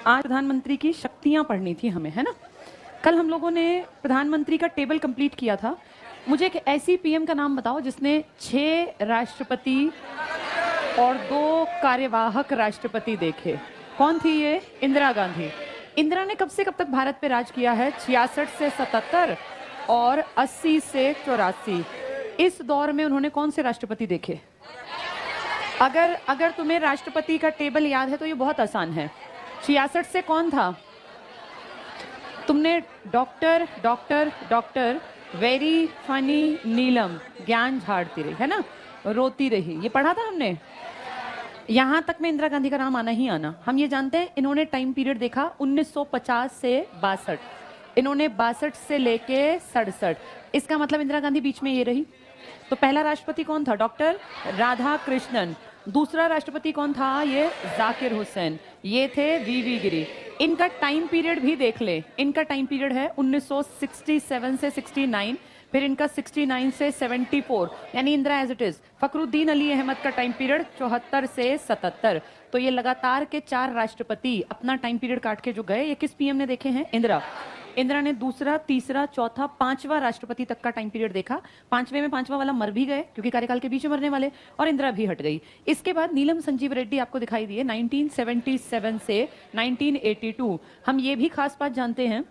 आज प्रधानमंत्री की शक्तियां पढ़नी थी हमें, है ना। कल हम लोगों ने प्रधानमंत्री का टेबल कंप्लीट किया था। मुझे एक ऐसी पीएम का नाम बताओ जिसने 6 राष्ट्रपति और 2 कार्यवाहक राष्ट्रपति देखे। कौन थी ये? इंदिरा गांधी। इंदिरा ने कब से कब तक भारत पे राज किया है? 66 से 77 और 80 से 84। इस दौर में उन्होंने कौन से राष्ट्रपति देखे? अगर तुम्हें राष्ट्रपति का टेबल याद है तो ये बहुत आसान है। 66 से कौन था? तुमने doctor doctor doctor very funny Neelam ज्ञान झाड़ती रही, है ना, रोती रही, ये पढ़ा था हमने। यहां तक में इंदिरा गांधी का नाम आना ही आना। हम ये जानते हैं इन्होंने टाइम पीरियड देखा 1950 से 62, इन्होंने 62 से लेके 67। इसका मतलब इंदिरा गांधी बीच में ये रही। तो पहला राष्ट्रपति कौन था? डॉक्टर राधा कृष्णन। दूसरा राष्ट्रपति कौन था? ये जाकिर हुसैन। ये थे वीवी गिरी। इनका टाइम पीरियड भी देख ले। इनका टाइम पीरियड है 1967 से 69, फिर इनका 69 से 74, यानी Indira as it is. Fakhruddin Ali Ahmed का टाइम पीरियड 74 से 77। तो ये लगातार के 4 राष्ट्रपति अपना टाइम पीरियड काट के जो गए, ये किस पीएम ने देखे हैं? इंदिरा। इंदिरा ने दूसरा, तीसरा, चौथा, 5वां राष्ट्रपति तक का टाइम पीरियड देखा। 5वें में 5वां वाला मर भी गए क्योंकि कार्यकाल के बीच में मरने वाले, और इंदिरा भी हट गई। इसके बाद नीलम संजीव रेड्डी आपको दिखाई दिए 1977 से 1982। हम ये भी खास बात जानते हैं,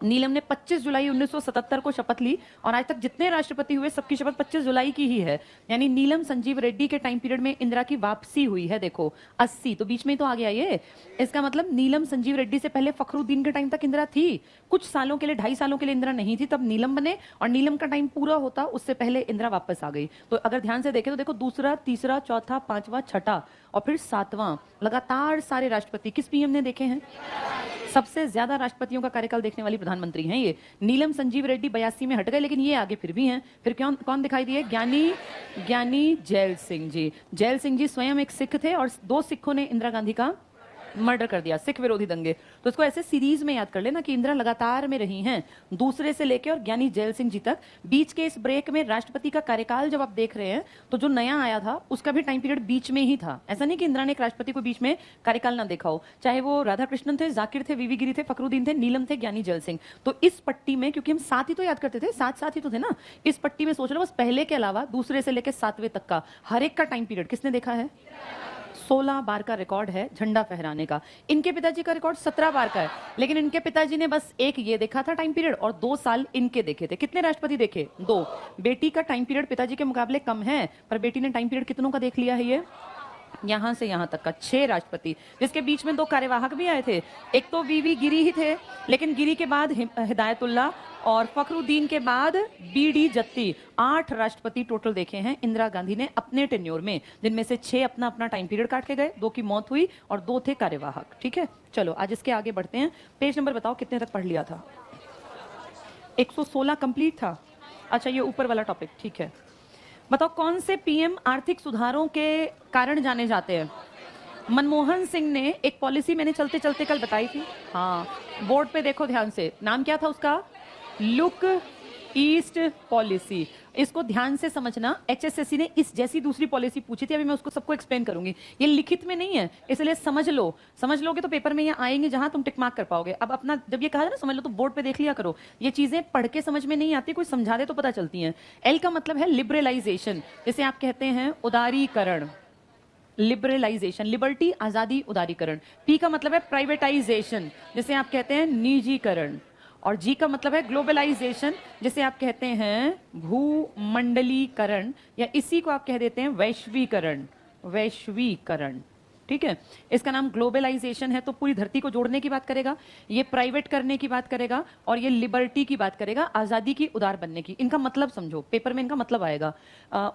नीलम ने 25 जुलाई 1977 को शपथ ली और आज तक जितने राष्ट्रपति हुए सबकी शपथ 25 जुलाई की ही है। यानी नीलम संजीव रेड्डी के टाइम पीरियड में इंदिरा की वापसी हुई है। देखो 80 तो बीच में ही तो आ गया ये। इसका मतलब नीलम संजीव रेड्डी से पहले फखरुद्दीन के टाइम तक इंदिरा थी। कुछ सालों के लिए, 2.5 सालों के लिए इंदिरा नहीं थी, तब नीलम बने और नीलम का टाइम पूरा होता उससे पहले इंदिरा वापस आ गई। तो अगर ध्यान से देखें तो देखो दूसरा, तीसरा, चौथा, 5वां, 6ठा और फिर 7वां लगातार सारे राष्ट्रपति किस पीएम ने देखे हैं? सबसे ज्यादा राष्ट्रपतियों का कार्यकाल देखने वाली प्रधानमंत्री हैं ये। नीलम संजीव रेड्डी 82 में हट गए, लेकिन ये आगे फिर भी हैं। फिर कौन दिखाई दिए? ज्ञानी जैल सिंह जी। जैल सिंह जी स्वयं एक सिख थे और 2 सिखों ने इंदिरा गांधी का मर्डर कर दिया, सिख विरोधी दंगे। तो इसको ऐसे सीरीज में याद कर लेना कि इंदिरा लगातार में रही हैं, दूसरे से लेके और ज्ञानी जैल सिंह जी तक। बीच के इस ब्रेक में राष्ट्रपति का कार्यकाल जब आप देख रहे हैं तो जो नया आया था उसका भी टाइम पीरियड बीच में ही था। ऐसा नहीं कि इंदिरा ने एक राष्ट्रपति को बीच में कार्यकाल ना देखा हो, चाहे वो राधा कृष्णन थे, जाकिर थे, वीवी गिरी थे, फखरुद्दीन थे, नीलम थे, ज्ञानी जैल सिंह। तो इस पट्टी में, क्योंकि हम 7 ही तो याद करते थे, 7 ही तो थे ना, इस पट्टी में सोच लो बस पहले के अलावा दूसरे से लेकर 7वें तक का हर एक का टाइम पीरियड किसने देखा है? 16 बार का रिकॉर्ड है झंडा फहराने का। इनके पिताजी का रिकॉर्ड 17 बार का है, लेकिन इनके पिताजी ने बस एक ये देखा था टाइम पीरियड और 2 साल इनके देखे थे। कितने राष्ट्रपति देखे? 2। बेटी का टाइम पीरियड पिताजी के मुकाबले कम है, पर बेटी ने टाइम पीरियड कितनों का देख लिया है? ये यहां से यहां तक का 6 राष्ट्रपति, जिसके बीच में 2 कार्यवाहक भी आए थे। एक तो वीवी गिरी ही थे, लेकिन गिरी के बाद हिदायतुल्ला और फखरुद्दीन के बाद बीडी जत्ती। 8 राष्ट्रपति टोटल देखे हैं इंदिरा गांधी ने अपने टेन्योर में, जिनमें से 6 अपना अपना टाइम पीरियड काट के गए, 2 की मौत हुई और 2 थे कार्यवाहक। ठीक है, चलो आज इसके आगे बढ़ते हैं। पेज नंबर बताओ कितने तक पढ़ लिया था? 116 कंप्लीट था। अच्छा, ये ऊपर वाला टॉपिक ठीक है। बताओ कौन से पीएम आर्थिक सुधारों के कारण जाने जाते हैं? मनमोहन सिंह ने एक पॉलिसी मैंने चलते चलते कल बताई थी। हाँ, बोर्ड पे देखो ध्यान से, नाम क्या था उसका? Look east policy. इसको ध्यान से समझना। एचएसएससी ने इस जैसी दूसरी पॉलिसी पूछी थी, अभी मैं उसको सबको एक्सप्लेन करूंगी। ये लिखित में नहीं है, इसलिए समझ लो। समझ लोगे तो पेपर में ये आएंगे जहां तुम टिक मार्क कर पाओगे। अब अपना जब ये कहा ना समझ लो, तो बोर्ड पे देख लिया करो। ये चीजें पढ़ के समझ में नहीं आती, कोई समझा दे तो पता चलती हैं। एल का मतलब है लिबरलाइजेशन, जैसे आप कहते हैं उदारीकरण, लिबरलाइजेशन, लिबर्टी आजादी, उदारीकरण। पी का मतलब है प्राइवेटाइजेशन, जिसे आप कहते हैं निजीकरण। और जी का मतलब है ग्लोबलाइजेशन, जिसे आप कहते हैं भूमंडलीकरण, या इसी को आप कह देते हैं वैश्वीकरण। वैश्वीकरण, ठीक है। इसका नाम ग्लोबलाइजेशन है, तो पूरी धरती को जोड़ने की बात करेगा, ये प्राइवेट करने की बात करेगा, और ये लिबर्टी की बात करेगा, आजादी की, उदार बनने की। इनका मतलब समझो, पेपर में इनका मतलब आएगा।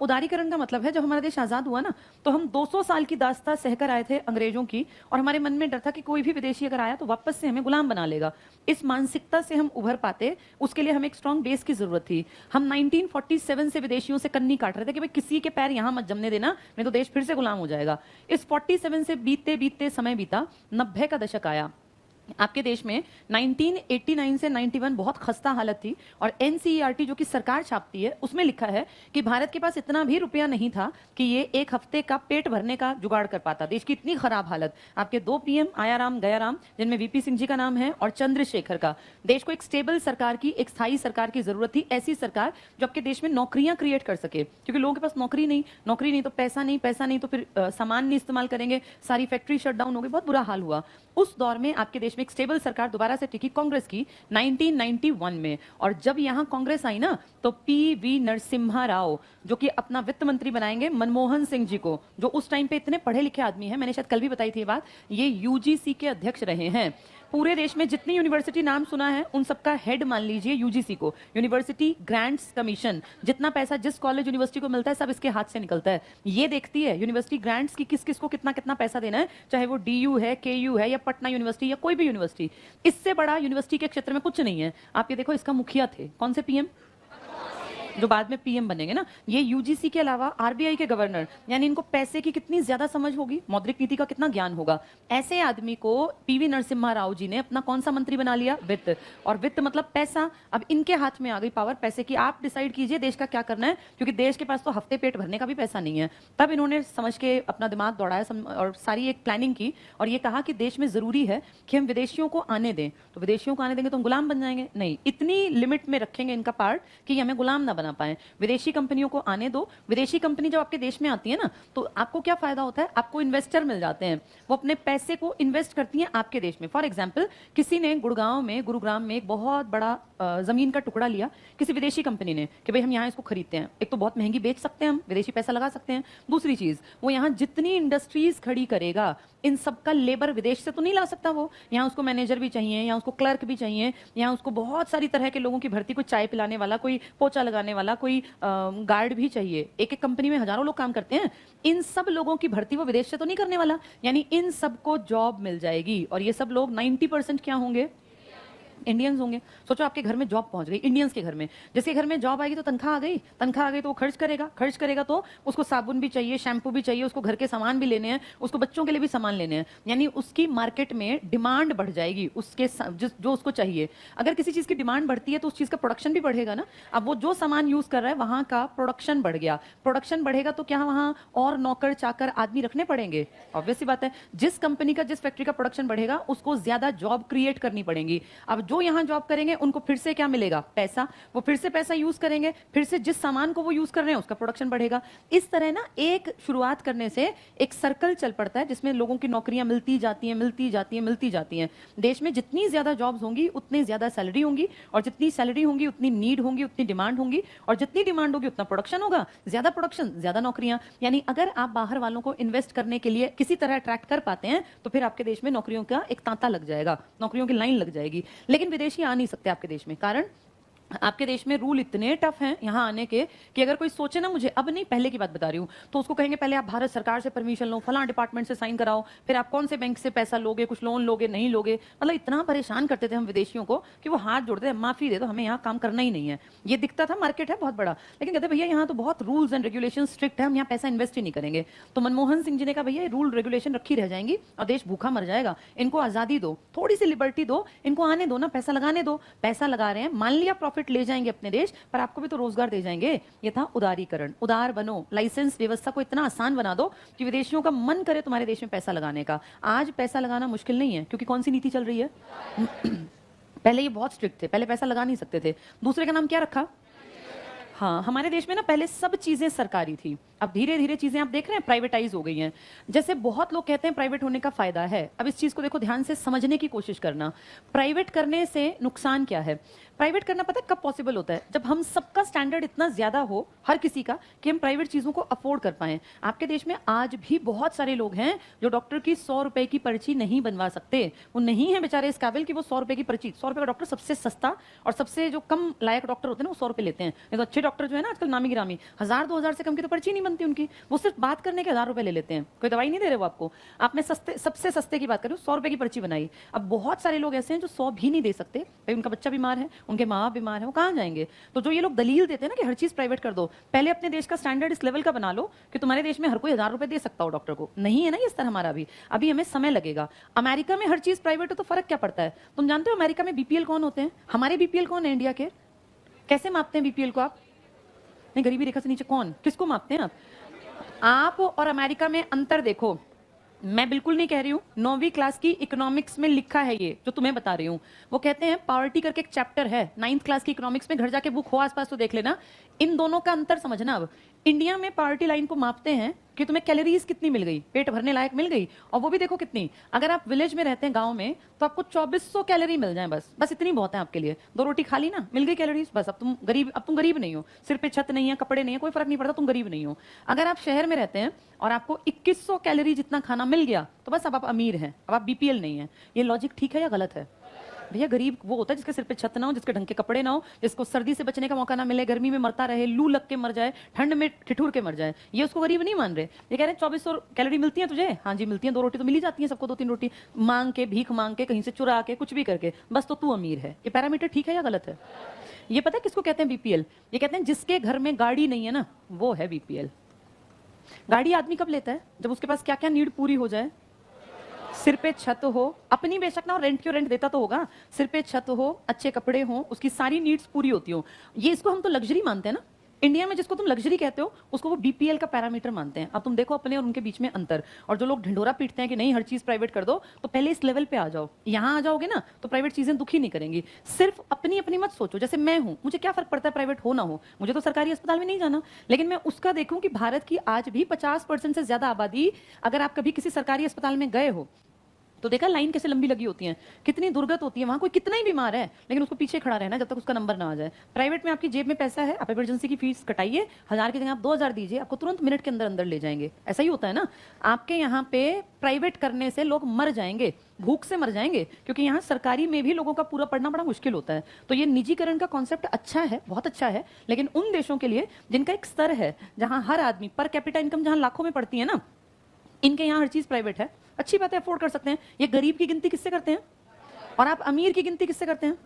उदारीकरण का मतलब है जब हमारा देश आजाद हुआ ना, तो हम 200 साल की दास्तां सहकर आए थे अंग्रेजों की, और हमारे मन में डर था कि कोई भी विदेशी अगर आया तो वापस से हमें गुलाम बना लेगा। इस मानसिकता से हम उभर पाते, उसके लिए हमें एक स्ट्रॉन्ग बेस की जरूरत थी। हम 1947 से विदेशियों से कन्नी काट रहे थे कि भाई किसी के पैर यहां मत जमने देना, नहीं तो देश फिर से गुलाम हो जाएगा। इस 47 से बीतते बीतते समय बीता, 90 का दशक आया। आपके देश में 1989 से 91 बहुत खस्ता हालत थी और एनसीईआरटी जो कि सरकार छापती है उसमें लिखा है कि भारत के पास इतना भी रुपया नहीं था कि ये एक हफ्ते का पेट भरने का जुगाड़ कर पाता। देश की इतनी खराब हालत। आपके 2 पीएम आयाराम गयाराम, जिनमें वीपी सिंह जी का नाम है और चंद्रशेखर का। देश को एक स्टेबल सरकार की, एक स्थायी सरकार की जरूरत थी, ऐसी सरकार जो आपके देश में नौकरियां क्रिएट कर सके, क्योंकि लोगों के पास नौकरी नहीं तो पैसा नहीं, पैसा नहीं तो फिर सामान नहीं इस्तेमाल करेंगे, सारी फैक्ट्री शटडाउन हो गई, बहुत बुरा हाल हुआ। उस दौर में आपके देश में एक स्टेबल सरकार दोबारा से टिकी कांग्रेस की 1991 में। और जब यहां कांग्रेस आई ना तो पीवी नरसिम्हा राव जो कि अपना वित्त मंत्री बनाएंगे मनमोहन सिंह जी को, जो उस टाइम पे इतने पढ़े लिखे आदमी हैं, मैंने शायद कल भी बताई थी ये बात, ये यूजीसी के अध्यक्ष रहे हैं। पूरे देश में जितनी यूनिवर्सिटी नाम सुना है उन सबका हेड मान लीजिए यूजीसी को, यूनिवर्सिटी ग्रांट्स कमीशन। जितना पैसा जिस कॉलेज यूनिवर्सिटी को मिलता है सब इसके हाथ से निकलता है। ये देखती है यूनिवर्सिटी ग्रांट्स की किस किस को कितना कितना पैसा देना है, चाहे वो डीयू है, केयू है या पटना यूनिवर्सिटी या कोई भी यूनिवर्सिटी। इससे बड़ा यूनिवर्सिटी के क्षेत्र में कुछ नहीं है। आप ये देखो, इसका मुखिया थे कौन से पीएम, जो बाद में पीएम बनेंगे ना, ये यूजीसी के अलावा आरबीआई के गवर्नर। यानी इनको पैसे की कितनी ज्यादा समझ होगी, मौद्रिक नीति का कितना ज्ञान होगा। ऐसे आदमी को पीवी नरसिम्हा राव जी ने अपना कौन सा मंत्री बना लिया, वित्त। और वित्त मतलब पैसा। अब इनके हाथ में आ गई पावर पैसे की, आप डिसाइड कीजिए देश का क्या करना है, क्योंकि देश के पास तो हफ्ते पेट भरने का भी पैसा नहीं है। तब इन्होंने समझ के अपना दिमाग दौड़ाया और सारी एक प्लानिंग की और ये कहा कि देश में जरूरी है कि हम विदेशियों को आने दें। तो विदेशियों को आने देंगे तो हम गुलाम बन जाएंगे, नहीं, इतनी लिमिट में रखेंगे इनका पार्ट कि हमें गुलाम ना बना पाए। विदेशी कंपनियों को आने दो। विदेशी कंपनी जब आपके देश में आती है ना तो आपको क्या फायदा होता है, आपको इन्वेस्टर मिल जाते हैं, वो अपने पैसे को इन्वेस्ट करती हैं आपके देश में। फॉर एग्जाम्पल, किसी ने गुड़गांव में, गुरुग्राम में एक बहुत बड़ा जमीन का टुकड़ा लिया किसी विदेशी कंपनी ने कि भाई हम यहाँ इसको खरीदते हैं। एक तो बहुत महंगी बेच सकते हैं हम, विदेशी पैसा लगा सकते हैं। दूसरी चीज, वो यहाँ जितनी इंडस्ट्रीज खड़ी करेगा इन सबका लेबर विदेश से तो नहीं ला सकता। वो यहाँ उसको मैनेजर भी चाहिए, यहाँ उसको क्लर्क भी चाहिए, यहाँ उसको बहुत सारी तरह के लोगों की भर्ती, कोई चाय पिलाने वाला, कोई पोछा लगाने वाला, कोई गार्ड भी चाहिए। एक एक कंपनी में हजारों लोग काम करते हैं। इन सब लोगों की भर्ती वो विदेश से तो नहीं करने वाला, यानी इन सबको जॉब मिल जाएगी। और ये सब लोग 90% क्या होंगे, इंडियंस होंगे। सोचो आपके घर में जॉब पहुंच गई, इंडियंस के घर में। जिसके घर में जॉब आएगी तो तनख्वाह आ गई, तनख्वाह आ गई तो वो खर्च करेगा, खर्च करेगा तो उसको साबुन भी चाहिए, शैम्पू भी चाहिए, उसको घर के सामान भी लेने हैं, उसको बच्चों के लिए भी सामान लेने हैं। यानी उसकी मार्केट में डिमांड बढ़ जाएगी उसके जो उसको चाहिए। अगर किसी चीज की डिमांड बढ़ती है तो उस चीज का प्रोडक्शन भी बढ़ेगा ना। अब वो जो सामान यूज कर रहा है वहां का प्रोडक्शन बढ़ गया, प्रोडक्शन बढ़ेगा तो क्या वहां और नौकर चाकर आदमी रखने पड़ेंगे, ऑब्वियस सी बात है। जिस कंपनी का, जिस फैक्ट्री का प्रोडक्शन बढ़ेगा उसको ज्यादा जॉब क्रिएट करनी पड़ेगी। अब जो यहां जॉब करेंगे उनको फिर से क्या मिलेगा, पैसा। वो फिर से पैसा यूज करेंगे, फिर से जिस सामान को वो यूज कर रहे हैं उसका प्रोडक्शन बढ़ेगा। इस तरह ना एक शुरुआत करने से एक सर्कल चल पड़ता है जिसमें लोगों की नौकरियां मिलती जाती हैं, मिलती जाती हैं, मिलती जाती हैं। देश में जितनी ज्यादा जॉब्स होंगी उतनी ज्यादा सैलरी होंगी, और जितनी सैलरी होंगी उतनी नीड होंगी, उतनी डिमांड होंगी, और जितनी डिमांड होगी उतना प्रोडक्शन होगा। ज्यादा प्रोडक्शन, ज्यादा नौकरियां। यानी अगर आप बाहर वालों को इन्वेस्ट करने के लिए किसी तरह अट्रैक्ट कर पाते हैं तो फिर आपके देश में नौकरियों का एक तांता लग जाएगा, नौकरियों की लाइन लग जाएगी। लेकिन विदेशी आ नहीं सकते आपके देश में, कारण आपके देश में रूल इतने टफ हैं यहां आने के कि अगर कोई सोचे ना, मुझे अब नहीं, पहले की बात बता रही हूं, तो उसको कहेंगे पहले आप भारत सरकार से परमिशन लो, फलां डिपार्टमेंट से साइन कराओ, फिर आप कौन से बैंक से पैसा लोगे, कुछ लोन लोगे, नहीं लोगे। मतलब इतना परेशान करते थे हम विदेशियों को कि वो हाथ जोड़ते हैं, माफी दे दो, हमें यहाँ काम करना ही नहीं है। ये दिखता था मार्केट है बहुत बड़ा, लेकिन कहते भैया यहाँ तो बहुत रूल्स एंड रेगुलेशन स्ट्रिक्ट है, हम यहाँ पैसा इन्वेस्ट ही नहीं करेंगे। तो मनमोहन सिंह जी ने कहा भैया रूल रेगुलेशन रखी रह जाएंगी और देश भूखा मर जाएगा, इनको आजादी दो, थोड़ी सी लिबर्टी दो, इनको आने दो ना, पैसा लगाने दो। पैसा लगा रहे हैं, मान लिया प्रॉफिट ले जाएंगे अपने देश, पर आपको भी तो रोजगार दे जाएंगे। ये था उदारीकरण। उदार बनो, लाइसेंस व्यवस्था को इतना आसान बना दो कि विदेशियों का मन करे तुम्हारे देश में पैसा लगाने का। आज पैसा लगाना मुश्किल नहीं है, क्योंकि कौन सी नीति चल रही है पहले ये बहुत स्ट्रिक्ट थे, पहले पैसा लगा नहीं सकते थे। दूसरे का नाम क्या रखा, हाँ, हमारे देश में ना पहले सब चीजें सरकारी थी, अब धीरे धीरे चीजें आप देख रहे हैं प्राइवेटाइज हो गई हैं। जैसे बहुत लोग कहते हैं प्राइवेट होने का फायदा है, अब इस चीज को देखो ध्यान से समझने की कोशिश करना। प्राइवेट करने से नुकसान क्या है? प्राइवेट करना पता है कब पॉसिबल होता है? जब हम सबका स्टैंडर्ड इतना ज्यादा हो, हर किसी का, कि हम प्राइवेट चीजों को अफोर्ड कर पाए। आपके देश में आज भी बहुत सारे लोग हैं जो डॉक्टर की 100 रुपए की पर्ची नहीं बनवा सकते। वो नहीं है बेचारे इस काबिल कि वो 100 रुपए की पर्ची, 100 रुपए का डॉक्टर सबसे सस्ता और सबसे जो कम लायक डॉक्टर होते हैं ना वो 100 रुपए लेते हैं, नहीं तो अच्छे डॉक्टर जो है ना आजकल नामी गिरामी, 1000-2000 से कम की तो पर्ची नहीं बनती उनकी, वो सिर्फ बात करने के 1000 रुपए ले लेते हैं, कोई दवाई नहीं दे रहे वो आपको। आप मैं सस्ते, सबसे सस्ते की बात करूँ, 100 रुपए की पर्ची बनाई। अब बहुत सारे लोग ऐसे हैं जो 100 भी नहीं दे सकते, भाई उनका बच्चा बीमार है, उनके माँ बाप बीमार है, वो कहाँ जाएंगे। तो जो ये लोग दलील देते हैं ना कि हर चीज प्राइवेट कर दो, पहले अपने देश का स्टैंडर्ड इस लेवल का बना लो कि तुम्हारे देश में हर कोई 1000 रुपए दे सकता हो डॉक्टर को। नहीं है ना ये स्तर हमारा अभी हमें समय लगेगा। अमेरिका में हर चीज प्राइवेट हो तो फर्क क्या पड़ता है। तुम जानते हो अमेरिका में बीपीएल कौन होते हैं, हमारे बीपीएल कौन है इंडिया के, कैसे मापते हैं बीपीएल को आप, नहीं गरीबी रेखा से नीचे कौन, किसको मापते हैं आप और अमेरिका में अंतर देखो। मैं बिल्कुल नहीं कह रही हूं, 9वीं क्लास की इकोनॉमिक्स में लिखा है ये जो तुम्हें बता रही हूं। वो कहते हैं पॉवर्टी करके एक चैप्टर है 9th क्लास की इकोनॉमिक्स में, घर जाके बुक हो आसपास तो देख लेना। इन दोनों का अंतर समझना। अब इंडिया में पॉवर्टी लाइन को मापते हैं कि तुम्हें कैलोरीज कितनी मिल गई, पेट भरने लायक मिल गई, और वो भी देखो कितनी। अगर आप विलेज में रहते हैं, गांव में, तो आपको 2400 कैलोरी मिल जाए, बस इतनी बहुत है आपके लिए। 2 रोटी खा ली ना, मिल गई कैलोरीज, बस। अब तुम गरीब नहीं हो, सिर पे छत नहीं है, कपड़े नहीं है, कोई फर्क नहीं पड़ता, तुम गरीब नहीं हो। अगर आप शहर में रहते हैं और आपको 2100 कैलोरी जितना खाना मिल गया, तो बस अब आप अमीर हैं, अब आप बीपीएल नहीं है। ये लॉजिक ठीक है या गलत है भैया। गरीब वो होता है जिसके सिर पे छत ना हो, जिसके ढंग के कपड़े ना हो, जिसको सर्दी से बचने का मौका ना मिले, गर्मी में मरता रहे, लू लग के मर जाए, ठंड में ठिठुर के मर जाए, ये उसको गरीब नहीं मान रहे। ये कह रहे हैं 2400 कैलोरी मिलती है तुझे, हाँ जी मिलती है, 2 रोटी तो मिल ही जाती है सबको, 2-3 रोटी मांग के, भीख मांग के, कहीं से चुरा के, कुछ भी करके, बस तो तू अमीर है। ये पैरामीटर ठीक है या गलत है। ये पता है किसको कहते हैं बीपीएल, ये कहते हैं जिसके घर में गाड़ी नहीं है ना, वो है बीपीएल। गाड़ी आदमी कब लेता है, जब उसके पास क्या क्या नीड पूरी हो जाए। सिर पे छत हो, अपनी बेशक ना, रेंट क्यों, रेंट देता तो होगा, सिर पे छत हो, अच्छे कपड़े हो, उसकी सारी नीड्स पूरी होती हो। ये इसको हम तो लग्जरी मानते हैं ना इंडिया में, जिसको तुम लग्जरी कहते हो उसको वो बीपीएल का पैरामीटर मानते हैं। अब तुम देखो अपने और उनके बीच में अंतर। और जो लोग ढिंडोरा पीटते हैं कि नहीं हर चीज प्राइवेट कर दो, तो पहले इस लेवल पे आ जाओ। यहां आ जाओगे ना तो प्राइवेट चीजें दुखी नहीं करेंगी। सिर्फ अपनी अपनी मत सोचो, जैसे मैं हूं, मुझे क्या फर्क पड़ता है प्राइवेट हो ना हो, मुझे तो सरकारी अस्पताल में नहीं जाना। लेकिन मैं उसका देखूं कि भारत की आज भी 50% से ज्यादा आबादी, अगर आप कभी किसी सरकारी अस्पताल में गए हो तो देखा लाइन कैसे लंबी लगी होती है, कितनी दुर्गत होती है, वहां कोई कितना ही बीमार है लेकिन उसको पीछे खड़ा रहना जब तक उसका नंबर ना आ जाए। प्राइवेट में आपकी जेब में पैसा है, आप इमरजेंसी की फीस कटाइए, 1000 की जगह आप 2000 दीजिए, आपको तुरंत मिनट के अंदर अंदर ले जाएंगे। ऐसा ही होता है ना। आपके यहाँ पे प्राइवेट करने से लोग मर जाएंगे, भूख से मर जाएंगे, क्योंकि यहाँ सरकारी में भी लोगों का पूरा पढ़ना बड़ा मुश्किल होता है। तो ये निजीकरण का कॉन्सेप्ट अच्छा है, बहुत अच्छा है, लेकिन उन देशों के लिए जिनका एक स्तर है, जहां हर आदमी पर कैपिटा इनकम जहां लाखों में पड़ती है ना, इनके यहाँ हर चीज प्राइवेट है, अच्छी बात है, अफोर्ड कर सकते हैं। ये गरीब की गिनती किससे करते हैं और आप अमीर की गिनती किससे करते हैं।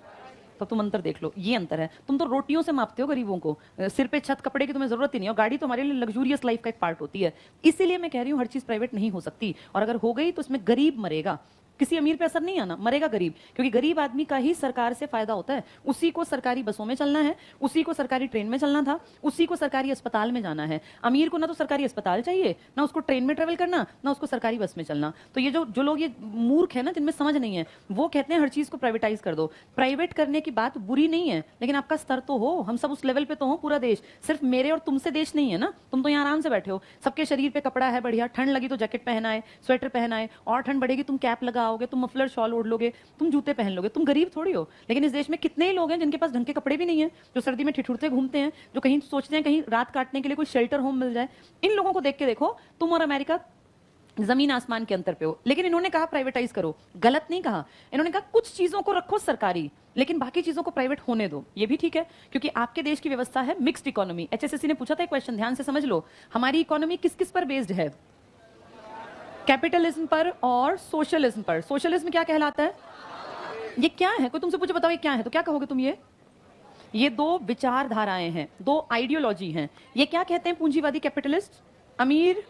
तो तुम अंतर देख लो, ये अंतर है। तुम तो रोटियों से मापते हो गरीबों को, सिर पे छत, कपड़े की तुम्हें जरूरत ही नहीं, और गाड़ी तो हमारे लिए लग्जूरियस लाइफ का एक पार्ट होती है। इसीलिए मैं कह रही हूँ हर चीज प्राइवेट नहीं हो सकती, और अगर हो गई तो इसमें गरीब मरेगा, किसी अमीर पे असर नहीं आना, मरेगा गरीब। क्योंकि गरीब आदमी का ही सरकार से फायदा होता है, उसी को सरकारी बसों में चलना है, उसी को सरकारी ट्रेन में चलना था, उसी को सरकारी अस्पताल में जाना है। अमीर को ना तो सरकारी अस्पताल चाहिए, ना उसको ट्रेन में ट्रेवल करना, ना उसको सरकारी बस में चलना। तो ये जो लोग ये मूर्ख है ना, जिनमें समझ नहीं है, वो कहते हैं हर चीज को प्राइवेटाइज कर दो। प्राइवेट करने की बात बुरी नहीं है, लेकिन आपका स्तर तो हो, हम सब उस लेवल पे तो हो। पूरा देश सिर्फ मेरे और तुमसे देश नहीं है ना, तुम तो यहाँ आराम से बैठे हो, सबके शरीर पे कपड़ा है बढ़िया, ठंड लगी तो जैकेट पहनाए, स्वेटर पहनाए, और ठंड बढ़ेगी तुम कैप लगाओगे, तुम मफलर शॉल ओढ़ लोगे, तुम जूते पहन लोगे, तुम गरीब थोड़ी हो। लेकिन इस देश में कितने ही लोग हैं जिनके पास ढंग के कपड़े भी नहीं है, जो सर्दी में ठिठुरते घूमते हैं, जो कहीं सोचते हैं कहीं रात काटने के लिए कोई शेल्टर होम मिल जाए। इन लोगों को देख के देखो, तुम और अमेरिका जमीन आसमान के अंतर पे हो। लेकिन इन्होंने कहा प्राइवेटाइज करो, गलत नहीं कहा, इन्होंने कहा कुछ चीजों को रखो सरकारी, लेकिन बाकी चीजों को प्राइवेट होने दो। ये भी ठीक है, क्योंकि आपके देश की व्यवस्था है मिक्स्ड इकोनॉमी। एचएसएससी ने पूछा था एक क्वेश्चन, ध्यान से समझ लो, हमारी इकोनॉमी किस किस पर बेस्ड है, कैपिटलिज्म पर और सोशलिज्म पर। सोशलिज्म क्या कहलाता है, ये क्या है, कोई तुमसे पूछे बताओ ये क्या है, तो क्या कहोगे तुम, ये 2 विचारधाराएं हैं, 2 आइडियोलॉजी हैं। ये क्या कहते हैं पूंजीवादी कैपिटलिस्ट, अमीर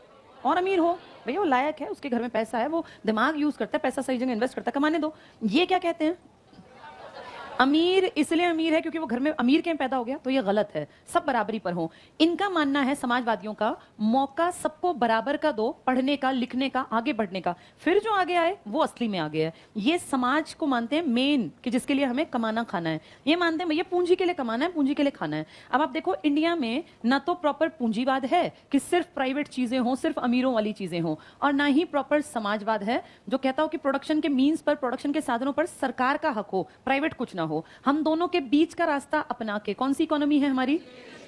और अमीर हो भैया, वो लायक है, उसके घर में पैसा है, वो दिमाग यूज करता है, पैसा सही जगह इन्वेस्ट करता है, कमाने दो। ये क्या कहते हैं, अमीर इसलिए अमीर है क्योंकि वो घर में अमीर के पैदा हो गया, तो ये गलत है, सब बराबरी पर हो। इनका मानना है समाजवादियों का, मौका सबको बराबर का दो, पढ़ने का, लिखने का, आगे बढ़ने का, फिर जो आगे आए वो असली में आगे है। ये समाज को मानते हैं मेन, कि जिसके लिए हमें कमाना खाना है। ये मानते हैं भैया पूंजी के लिए कमाना है, पूंजी के लिए खाना है। अब आप देखो इंडिया में ना तो प्रॉपर पूंजीवाद है कि सिर्फ प्राइवेट चीजें हो, सिर्फ अमीरों वाली चीजें हो, और ना ही प्रॉपर समाजवाद है जो कहता हो कि प्रोडक्शन के मीन्स पर, प्रोडक्शन के साधनों पर सरकार का हक हो, प्राइवेट कुछ ना हो, हम दोनों के बीच का रास्ता अपना के, कौन सी इकोनॉमी है हमारी?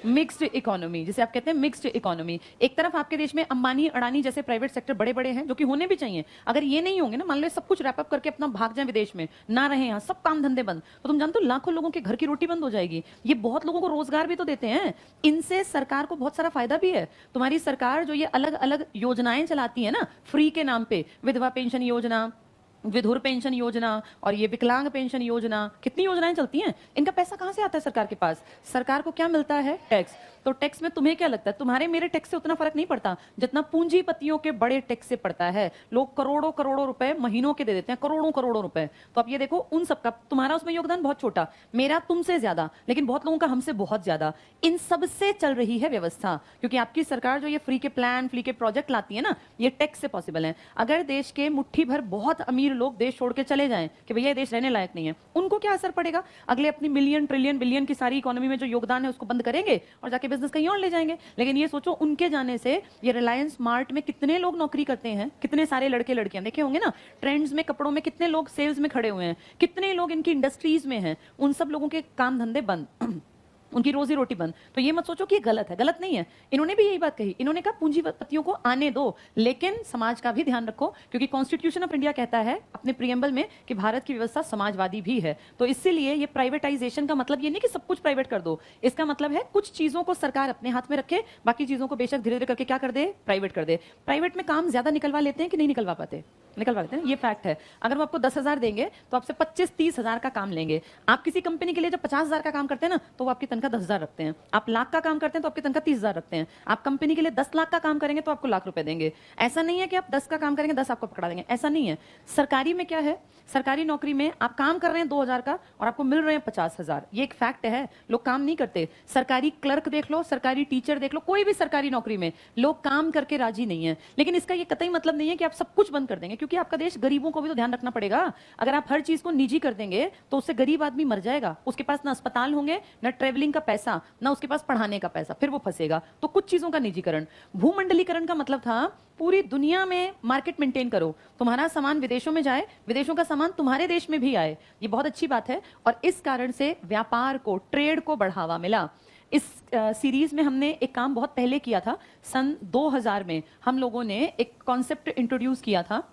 मिक्स्ड इकोनॉमी, जिसे आप कहते हैं मिक्स्ड इकोनॉमी। एक तरफ आपके देश में अंबानी अडानी जैसे प्राइवेट सेक्टर बड़े बड़े हैं, जो कि होने भी चाहिए। अगर ये नहीं होंगे ना, मान लो सब कुछ रैप अप करके अपना भाग जाए विदेश में, ना रहे यहाँ, सब काम धंधे बंद, तो तुम जानते हो लाखों लोगों के घर की रोटी बंद हो जाएगी। ये बहुत लोगों को रोजगार भी तो देते हैं, इनसे सरकार को बहुत सारा फायदा भी है। तुम्हारी सरकार जो ये अलग अलग योजनाएं चलाती है ना फ्री के नाम पे, विधवा पेंशन योजना, विधुर पेंशन योजना और ये विकलांग पेंशन योजना, कितनी योजनाएं चलती हैं, इनका पैसा कहां से आता है सरकार के पास? सरकार को क्या मिलता है? टैक्स। तो टैक्स में तुम्हें क्या लगता है, तुम्हारे मेरे टैक्स से उतना फर्क नहीं पड़ता जितना पूंजीपतियों के बड़े टैक्स से पड़ता है। लोग करोड़ों करोड़ों रुपए महीनों के दे देते हैं, करोड़ों करोड़ों रुपए। तो अब ये देखो, उन सबका, तुम्हारा उसमें योगदान बहुत छोटा, मेरा तुमसे ज्यादा, लेकिन बहुत लोगों का हमसे बहुत ज्यादा। इन सबसे चल रही है व्यवस्था, क्योंकि आपकी सरकार जो ये फ्री के प्लान, फ्री के प्रोजेक्ट लाती है ना, ये टैक्स से पॉसिबल है। अगर देश के मुट्ठी भर बहुत अमीर लोग देश छोड़ के चले जाएं कि भैया ये देश रहने लायक नहीं है, उनको क्या असर पड़ेगा? अगले अपनी मिलियन ट्रिलियन बिलियन की सारी इकोनॉमी में जो योगदान है उसको बंद करेंगे और जाके बिजनेस कहीं और ले जाएंगे। लेकिन ये सोचो, उनके जाने से ये रिलायंस स्मार्ट में कितने लोग नौकरी करते हैं, कितने सारे लड़के लड़कियां देखे होंगे ना, ट्रेंड्स में, कपड़ों में कितने लोग सेल्स में खड़े हुए हैं, कितने लोग इनकी इंडस्ट्रीज में हैं, उन सब लोगों के काम धंधे बंद, उनकी रोजी रोटी बंद। तो ये मत सोचो कि ये गलत है, गलत नहीं है। इन्होंने भी यही बात कही, इन्होंने कहा पूंजीपतियों को आने दो, लेकिन समाज का भी ध्यान रखो, क्योंकि कॉन्स्टिट्यूशन ऑफ इंडिया कहता है अपने प्रियम्बल में कि भारत की व्यवस्था समाजवादी भी है। तो इसीलिए ये प्राइवेटाइजेशन का मतलब ये नहीं कि सब कुछ प्राइवेट कर दो, इसका मतलब है कुछ चीजों को सरकार अपने हाथ में रखे, बाकी चीजों को बेशक धीरे धीरे करके क्या कर दे, प्राइवेट कर दे। प्राइवेट में काम ज्यादा निकलवा लेते हैं कि नहीं निकलवा पाते? निकलवा लेते हैं, ये फैक्ट है। अगर वो आपको 10,000 देंगे तो आपसे 25-30,000 का काम लेंगे। आप किसी कंपनी के लिए जब 50,000 का काम करते हैं ना, तो वो आपकी तनख्वाह 10,000 रखते हैं। आप लाख का काम करते हैं तो आपकी तनख्वाह 30,000 रखते हैं। आप कंपनी के लिए 10 लाख का काम करेंगे तो आपको लाख रुपए देंगे। ऐसा नहीं है कि आप 10 का काम करेंगे 10 आपको पकड़ा देंगे, ऐसा नहीं है। सरकारी में क्या है, सरकारी नौकरी में आप काम कर रहे हैं 2,000 का और आपको मिल रहे हैं 50,000, ये एक फैक्ट है। लोग काम नहीं करते। सरकारी क्लर्क देख लो, सरकारी टीचर देख लो, कोई भी सरकारी नौकरी में लोग काम करके राजी नहीं है। लेकिन इसका ये कतई मतलब नहीं है कि आप सब कुछ बंद कर देंगे, क्योंकि आपका देश गरीबों को भी तो ध्यान रखना पड़ेगा। अगर आप हर चीज को निजी कर देंगे तो उससे गरीब आदमी मर जाएगा, उसके पास ना अस्पताल होंगे, ना ट्रेवलिंग का पैसा, ना उसके पास पढ़ाने का पैसा, फिर वो फंसेगा। तो कुछ चीजों का निजीकरण। भूमंडलीकरण का मतलब था पूरी दुनिया में मार्केट मेंटेन करो, तुम्हारा सामान विदेशों में जाए, विदेशों का सामान तुम्हारे देश में भी आए। ये बहुत अच्छी बात है और इस कारण से व्यापार को, ट्रेड को बढ़ावा मिला। इस सीरीज में हमने एक काम बहुत पहले किया था, सन 2000 में हम लोगों ने एक कॉन्सेप्ट इंट्रोड्यूस किया था।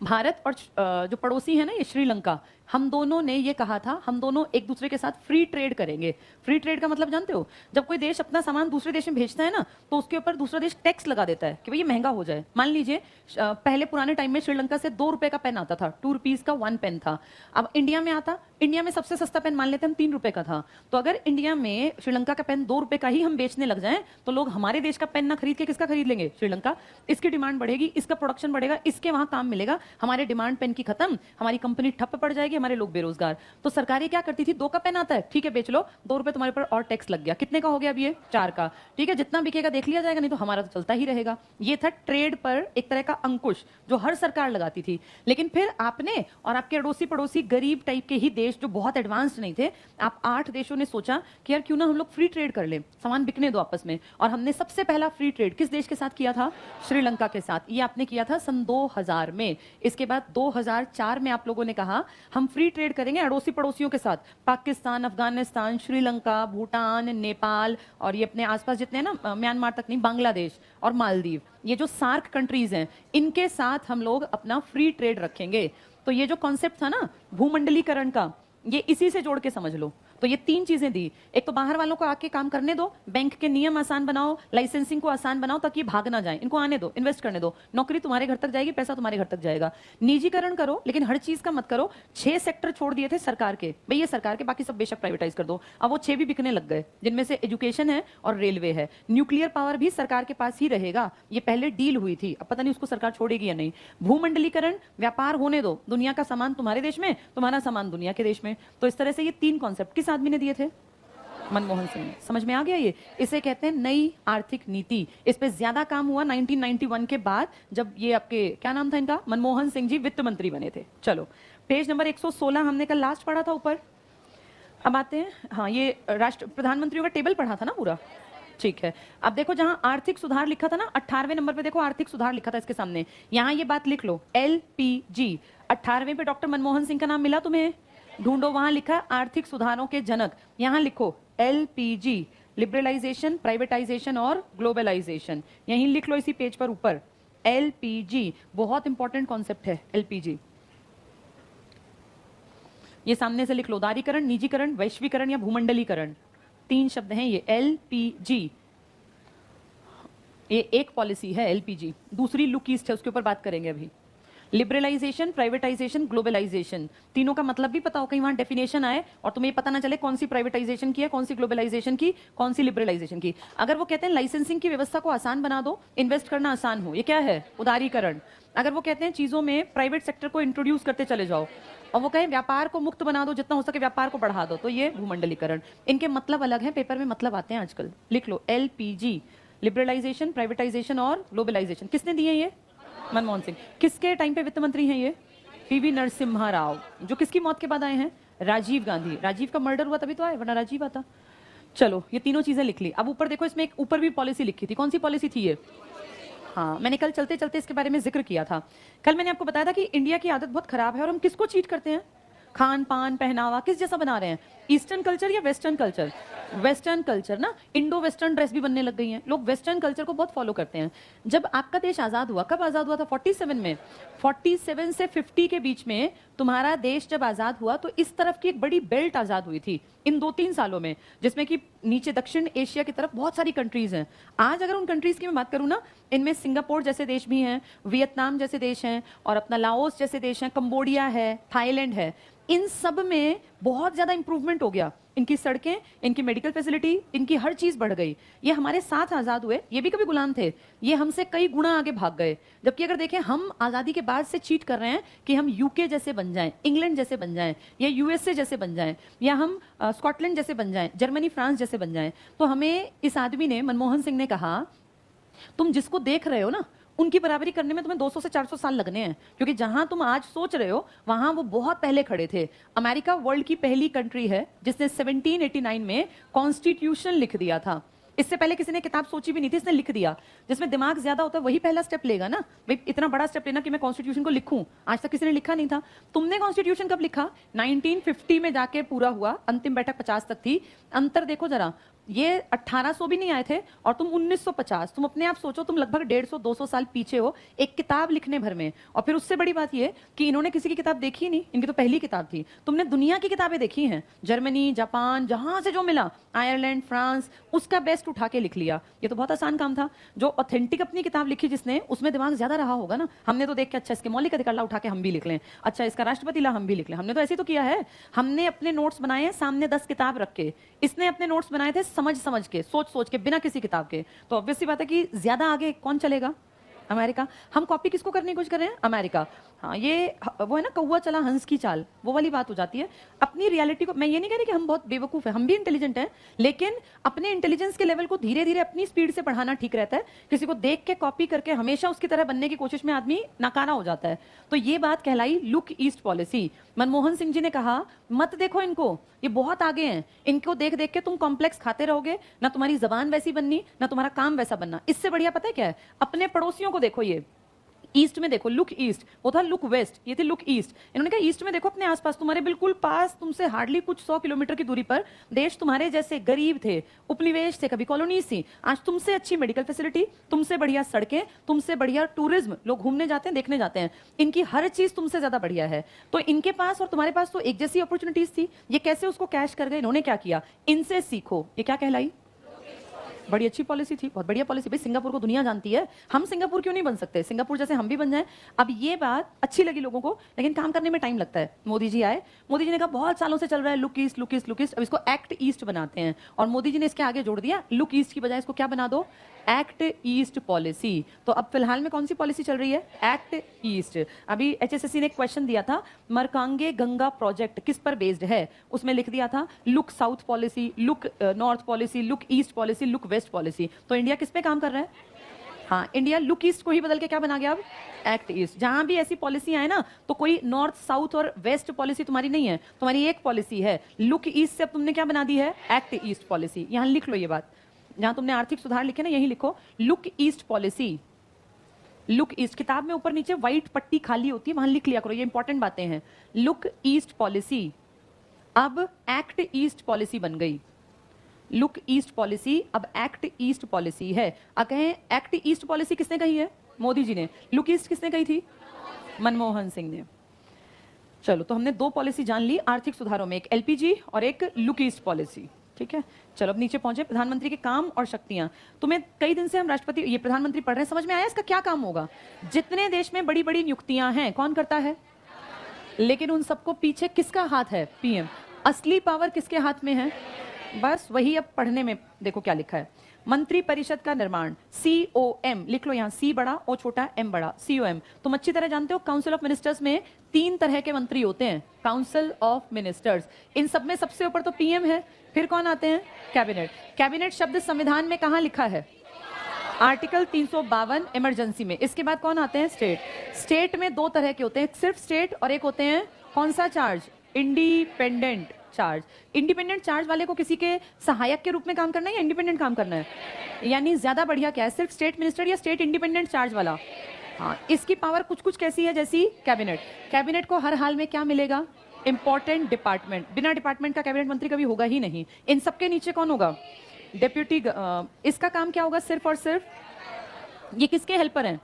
भारत और जो पड़ोसी है ना ये श्रीलंका, हम दोनों ने ये कहा था हम दोनों एक दूसरे के साथ फ्री ट्रेड करेंगे। फ्री ट्रेड का मतलब जानते हो, जब कोई देश अपना सामान दूसरे देश में भेजता है ना, तो उसके ऊपर दूसरा देश टैक्स लगा देता है कि भाई ये महंगा हो जाए। मान लीजिए पहले पुराने टाइम में श्रीलंका से 2 रुपए का पेन आता था, 2 रुपीज का 1 पेन था। अब इंडिया में आता, इंडिया में सबसे सस्ता पेन मान लेते हैं हम 3 रुपए का था। तो अगर इंडिया में श्रीलंका का पेन 2 रुपए का ही हम बेचने लग जाए, तो लोग हमारे देश का पेन ना खरीद के किसका खरीद लेंगे? श्रीलंका। इसकी डिमांड बढ़ेगी, इसका प्रोडक्शन बढ़ेगा, इसके वहां काम मिलेगा, हमारे डिमांड पेन की खत्म, हमारी कंपनी ठप पड़ जाएगी, हमारे लोग बेरोजगार। तो सरकारें क्या करती थी, 2 का पेन आता है, ठीक है बेच लो, 2 रुपए तुम्हारे ऊपर और टैक्स लग गया, कितने का हो गया अब ये? 4 का, ठीक है, जितना बिकेगा देख लिया जाएगा, नहीं तो हमारा तो चलता ही रहेगा। ये था ट्रेड पर एक तरह का अंकुश जो हर सरकार लगाती थी। लेकिन फिर आपने और आपके अड़ोसी पड़ोसी गरीब टाइप के ही देश जो बहुत एडवांस्ड नहीं थे, आप 8 देशों ने सोचा कि यार क्यों ना हम लोग फ्री ट्रेड कर लें, सामान बिकने दो आपस में। और हमने सबसे पहला फ्री ट्रेड किस देश के साथ किया था? श्रीलंका के साथ। ये आपने किया था सन 2000 में। इसके बाद 2004 में आप लोगों ने कहा हम फ्री ट्रेड करेंगे अड़ोसी पड़ोसियों के साथ, पाकिस्तान, अफगानिस्तान, श्रीलंका, भूटान, नेपाल और ये अपने आसपास जितने हैं ना, म्यांमार तक नहीं, बांग्लादेश और मालदीव, ये जो सार्क कंट्रीज हैं, इनके साथ हम लोग अपना फ्री ट्रेड रखेंगे। तो ये जो कॉन्सेप्ट था ना भूमंडलीकरण का, ये इसी से जोड़ के समझ लो। तो ये 3 चीजें दी, एक तो बाहर वालों को आके काम करने दो, बैंक के नियम आसान बनाओ, लाइसेंसिंग को आसान बनाओ ताकि भाग ना जाए, इनको आने दो, इन्वेस्ट करने दो, नौकरी तुम्हारे घर तक जाएगी, पैसा तुम्हारे घर तक जाएगा। निजीकरण करो, लेकिन हर चीज का मत करो। 6 सेक्टर छोड़ दिए थे सरकार के, भाई ये सरकार के, बाकी सब बेशक प्राइवेटाइज कर दो। अब वो 6 भी बिकने लग गए, जिनमें से एजुकेशन है और रेलवे है। न्यूक्लियर पावर भी सरकार के पास ही रहेगा, ये पहले डील हुई थी, अब पता नहीं उसको सरकार छोड़ेगी या नहीं। भूमंडलीकरण, व्यापार होने दो, दुनिया का सामान तुम्हारे देश में, तुम्हारा सामान दुनिया के देश में। तो इस तरह से ये 3 कॉन्सेप्ट किस आदमी ने दिए थे? मनमोहन सिंह ने। समझ में आ गया ये? इसे कहते हैं नई आर्थिक नीति। इस पे ज्यादा काम हुआ 1991 के बाद, जब ये आपके क्या नाम था इनका, मनमोहन सिंह जी वित्त मंत्री बने थे। चलो पेज नंबर 116 हमने कल लास्ट पढ़ा था ऊपर। अब आते हैं, हाँ ये राष्ट्र प्रधानमंत्रियों का टेबल पढ़ा था ना पूरा, ठीक है। अब देखो जहां आर्थिक सुधार लिखा था ना, 18वें नंबर पे देखो आर्थिक सुधार लिखा था इसके सामने, यहां ये बात लिख लो LPG। 18वें पे डॉक्टर मनमोहन सिंह का नाम मिला तुम्हें? ढूंढो, वहां लिखा है आर्थिक सुधारों के जनक, यहां लिखो LPG, लिबरलाइजेशन, प्राइवेटाइजेशन और ग्लोबलाइजेशन, यहीं लिख लो इसी पेज पर ऊपर। LPG बहुत इंपॉर्टेंट कॉन्सेप्ट है LPG। ये सामने से लिख लो, उदारीकरण, निजीकरण, वैश्वीकरण या भूमंडलीकरण, 3 शब्द हैं ये LPG। ये एक पॉलिसी है LPG, दूसरी लुक ईस्ट है, उसके ऊपर बात करेंगे अभी। लिबरलाइजेशन, प्राइवेटाइजेशन, ग्लोबलाइजेशन, तीनों का मतलब भी पता हो, कहीं वहां डेफिनेशन आए और तुम्हें पता ना चले कौन सी प्राइवेटाइजेशन की है, कौन सी ग्लोबलाइजेशन की, कौन सी लिबरलाइजेशन की। अगर वो कहते हैं लाइसेंसिंग की व्यवस्था को आसान बना दो, इन्वेस्ट करना आसान हो, ये क्या है? उदारीकरण। अगर वो कहते हैं चीजों में प्राइवेट सेक्टर को इंट्रोड्यूस करते चले जाओ, और वो कहें व्यापार को मुक्त बना दो, जितना हो सके व्यापार को बढ़ा दो, तो ये भूमंडलीकरण। इनके मतलब अलग है, पेपर में मतलब आते हैं आजकल। लिख लो LPG, लिबरलाइजेशन, प्राइवेटाइजेशन और ग्लोबलाइजेशन। किसने दिए ये? मनमोहन सिंह। किसके टाइम पे वित्त मंत्री हैं ये? PV नरसिम्हा राव, जो किसकी मौत के बाद आए हैं? राजीव गांधी। राजीव का मर्डर हुआ तभी तो आए, वरना राजीव आता। चलो ये तीनों चीजें लिख ली। अब ऊपर देखो, इसमें एक ऊपर भी पॉलिसी लिखी थी, कौन सी पॉलिसी थी ये? हाँ, मैंने कल चलते चलते इसके बारे में जिक्र किया था। कल मैंने आपको बताया था कि इंडिया की आदत बहुत खराब है और हम किसको चीट करते हैं? खान पान, पहनावा किस जैसा बना रहे हैं? ईस्टर्न कल्चर या वेस्टर्न कल्चर? वेस्टर्न कल्चर ना, इंडो वेस्टर्न ड्रेस भी बनने लग गई हैं, लोग वेस्टर्न कल्चर को बहुत फॉलो करते हैं। जब आपका देश आजाद हुआ, कब आजाद हुआ था? 47 में। 47 से 50 के बीच में तुम्हारा देश जब आजाद हुआ तो इस तरफ की एक बड़ी बेल्ट आजाद हुई थी इन 2-3 सालों में, जिसमें कि नीचे दक्षिण एशिया की तरफ बहुत सारी कंट्रीज हैं। आज अगर उन कंट्रीज की मैं बात करूं ना, इनमें सिंगापुर जैसे देश भी हैं, वियतनाम जैसे देश हैं, और अपना लाओस जैसे देश हैं, कंबोडिया है, थाईलैंड है। इन सब में बहुत ज्यादा इंप्रूवमेंट हो गया, इनकी सड़कें, इनकी मेडिकल फैसिलिटी, इनकी हर चीज बढ़ गई। ये हमारे साथ आजाद हुए, ये भी कभी गुलाम थे, ये हमसे कई गुना आगे भाग गए। जबकि अगर देखें, हम आजादी के बाद से चीट कर रहे हैं कि हम यूके जैसे बन जाएं, इंग्लैंड जैसे बन जाएं, या यूएसए जैसे बन जाएं, या हम स्कॉटलैंड जैसे बन जाएं, जर्मनी, फ्रांस जैसे बन जाएं। तो हमें इस आदमी ने, मनमोहन सिंह ने कहा, तुम जिसको देख रहे हो ना, उनकी बराबरी करने में तुम्हें 200 से 400 साल लगने हैं, क्योंकि जहां तुम आज सोच रहे हो वहां वो बहुत पहले खड़े थे। अमेरिका वर्ल्ड की पहली कंट्री है जिसने 1789 में कॉन्स्टिट्यूशन लिख दिया था। इससे पहले किसी ने किताब सोची भी नहीं थी, इसने लिख दिया। जिसमें दिमाग ज्यादा होता है वही पहला स्टेप लेगा ना। भाई इतना बड़ा स्टेप लेना कि मैं कॉन्स्टिट्यूशन को लिखूं, आज तक किसी ने लिखा नहीं था। तुमने कॉन्स्टिट्यूशन कब लिखा? 1950 में जाके पूरा हुआ, अंतिम बैठक 50 तक थी। अंतर देखो जरा, ये 1800 भी नहीं आए थे और तुम 1950। तुम अपने आप सोचो, तुम लगभग 150-200 साल पीछे हो एक किताब लिखने भर में। और फिर उससे बड़ी बात ये कि इन्होंने किसी की किताब देखी नहीं, इनकी तो पहली किताब थी। तुमने दुनिया की किताबें देखी हैं, जर्मनी, जापान, जहां से जो मिला, आयरलैंड, फ्रांस, उसका बेस्ट उठा के लिख लिया। ये तो बहुत आसान काम था। जो ऑथेंटिक अपनी किताब लिखी जिसने, उसमें दिमाग ज्यादा रहा होगा ना। हमने तो देख के अच्छा इसके मौलिक अधिकार ला उठा के हम भी लिख लें, अच्छा इसका राष्ट्रपति ला हम भी लिख लें। हमने तो ऐसे तो किया है। हमने अपने नोट्स बनाए हैं सामने 10 किताब रख के, इसने अपने नोट्स बनाए थे समझ समझ के, सोच सोच के, बिना किसी किताब के। तो ऑब्वियस सी बात है कि ज्यादा आगे कौन चलेगा? अमेरिका। हम कॉपी किसको करने की कोशिश कर रहे हैं? अमेरिका। हाँ, ये वो है ना, कौवा चला हंस की चाल, वो वाली बात हो जाती है। अपनी रियलिटी को, मैं ये नहीं कह रही कि हम बहुत बेवकूफ हैं, हम भी इंटेलिजेंट हैं, लेकिन अपने इंटेलिजेंस के लेवल को धीरे धीरे अपनी स्पीड से बढ़ाना ठीक रहता है। किसी को देख के कॉपी करके हमेशा उसकी तरह बनने की कोशिश में आदमी नाकारा हो जाता है। तो ये बात कहलाई look east policy. Manmohan Singh ji ने कहा, मत देखो इनको, ये बहुत आगे हैं, इनको देख देख के तुम कॉम्प्लेक्स खाते रहोगे, ना तुम्हारी जबान वैसी बननी, ना तुम्हारा काम वैसा बनना। इससे बढ़िया पता है क्या है? अपने पड़ोसियों को देखो, ये ईस्ट में देखो, लुक ईस्ट, वो था लुक वेस्ट, ये थी लुक ईस्ट। इन्होंने कहा ईस्ट में देखो, अपने आसपास, तुम्हारे बिल्कुल पास, तुमसे हार्डली कुछ 100 किलोमीटर की दूरी पर देश तुम्हारे जैसे गरीब थे, उपनिवेश थे, कभी कॉलोनीज थी। आज तुमसे अच्छी मेडिकल फैसिलिटी, तुमसे बढ़िया सड़कें, तुमसे बढ़िया टूरिज्म, लोग घूमने जाते हैं, देखने जाते हैं, इनकी हर चीज तुमसे ज्यादा बढ़िया है। तो इनके पास और तुम्हारे पास तो एक जैसी अपॉर्चुनिटीज थी, ये कैसे उसको कैश कर गए? इन्होंने क्या किया? इनसे सीखो। ये क्या कहलाई? बड़ी अच्छी पॉलिसी थी, बहुत बढ़िया पॉलिसी। भाई सिंगापुर को दुनिया जानती है, हम सिंगापुर क्यों नहीं बन सकते? सिंगापुर जैसे हम भी बन जाएं। अब ये बात अच्छी लगी लोगों को, लेकिन काम करने में टाइम लगता है। मोदी जी आए, मोदी जी ने कहा बहुत सालों से चल रहा है look east, look east, look east, अब इसको एक्ट ईस्ट बनाते हैं। और मोदी जी ने इसके आगे जोड़ दिया, लुक ईस्ट की बजाय इसको क्या बना दो? Act east policy. तो अब फिलहाल में कौन सी पॉलिसी चल रही है? Act east. अभी HSSC ने एक क्वेश्चन दिया था, मरकांगे गंगा प्रोजेक्ट किस पर बेस्ड है? उसमें लिख दिया था look south policy, look north policy, look east policy, look west policy. तो इंडिया किस पे काम कर रहा है? हाँ, इंडिया लुक ईस्ट को ही बदल के क्या बना गया अब? Act east. जहां भी ऐसी पॉलिसी आए ना, तो कोई नॉर्थ साउथ और वेस्ट पॉलिसी तुम्हारी नहीं है, तुम्हारी एक पॉलिसी है। लुक ईस्ट से अब तुमने क्या बना दी है? Act east policy. यहां लिख लो ये बात, जहां तुमने आर्थिक सुधार लिखे ना, यही लिखो look east policy. Look east, किताब में ऊपर नीचे व्हाइट पट्टी खाली होती है, वहां लिख लिया करो, ये इंपॉर्टेंट बातें हैं। लुक ईस्ट पॉलिसी, अब एक्ट ईस्ट पॉलिसी बन गई, लुक ईस्ट पॉलिसी अब एक्ट ईस्ट पॉलिसी है। अब कहें एक्ट ईस्ट पॉलिसी किसने कही है? मोदी जी ने। लुक ईस्ट किसने कही थी? मनमोहन सिंह ने। चलो, तो हमने दो पॉलिसी जान ली आर्थिक सुधारों में, एक एलपीजी और एक लुक ईस्ट पॉलिसी। ठीक है, चलो अब नीचे पहुंचे। प्रधानमंत्री के काम और शक्तियां। तुम्हें कई दिन से हम राष्ट्रपति ये प्रधानमंत्री पढ़ रहे हैं, समझ में आया इसका क्या काम होगा? जितने देश में बड़ी बड़ी नियुक्तियां हैं कौन करता है? लेकिन उन सबको पीछे किसका हाथ है? पीएम। असली पावर किसके हाथ में है? बस वही अब पढ़ने में देखो क्या लिखा है। मंत्री परिषद का निर्माण, COM लिख लो, यहाँ C बड़ा, O छोटा, M बड़ा, COM। तुम अच्छी तरह जानते हो काउंसिल ऑफ मिनिस्टर्स में 3 तरह के मंत्री होते हैं। काउंसिल ऑफ मिनिस्टर्स, इन सब में सबसे ऊपर तो पीएम है, फिर कौन आते हैं? कैबिनेट। कैबिनेट शब्द संविधान में कहाँ लिखा है? आर्टिकल 352 इमरजेंसी में। इसके बाद कौन आते हैं? स्टेट। स्टेट में 2 तरह के होते हैं, सिर्फ स्टेट और एक होते हैं कौन सा charge? Independent charge. Independent charge वाले को किसी के सहायक के रूप में काम करना है या इंडिपेंडेंट काम करना है? यानी ज्यादा बढ़िया क्या है, सिर्फ स्टेट मिनिस्टर या स्टेट इंडिपेंडेंट चार्ज वाला? हाँ, इसकी पावर कुछ कुछ कैसी है जैसी कैबिनेट। कैबिनेट को हर हाल में क्या मिलेगा? Important department. बिना डिपार्टमेंट का कैबिनेट मंत्री कभी होगा ही नहीं। इन सबके नीचे कौन होगा? डेप्यूटी। इसका काम क्या होगा? सिर्फ और सिर्फ ये किसके हेल्पर हैं?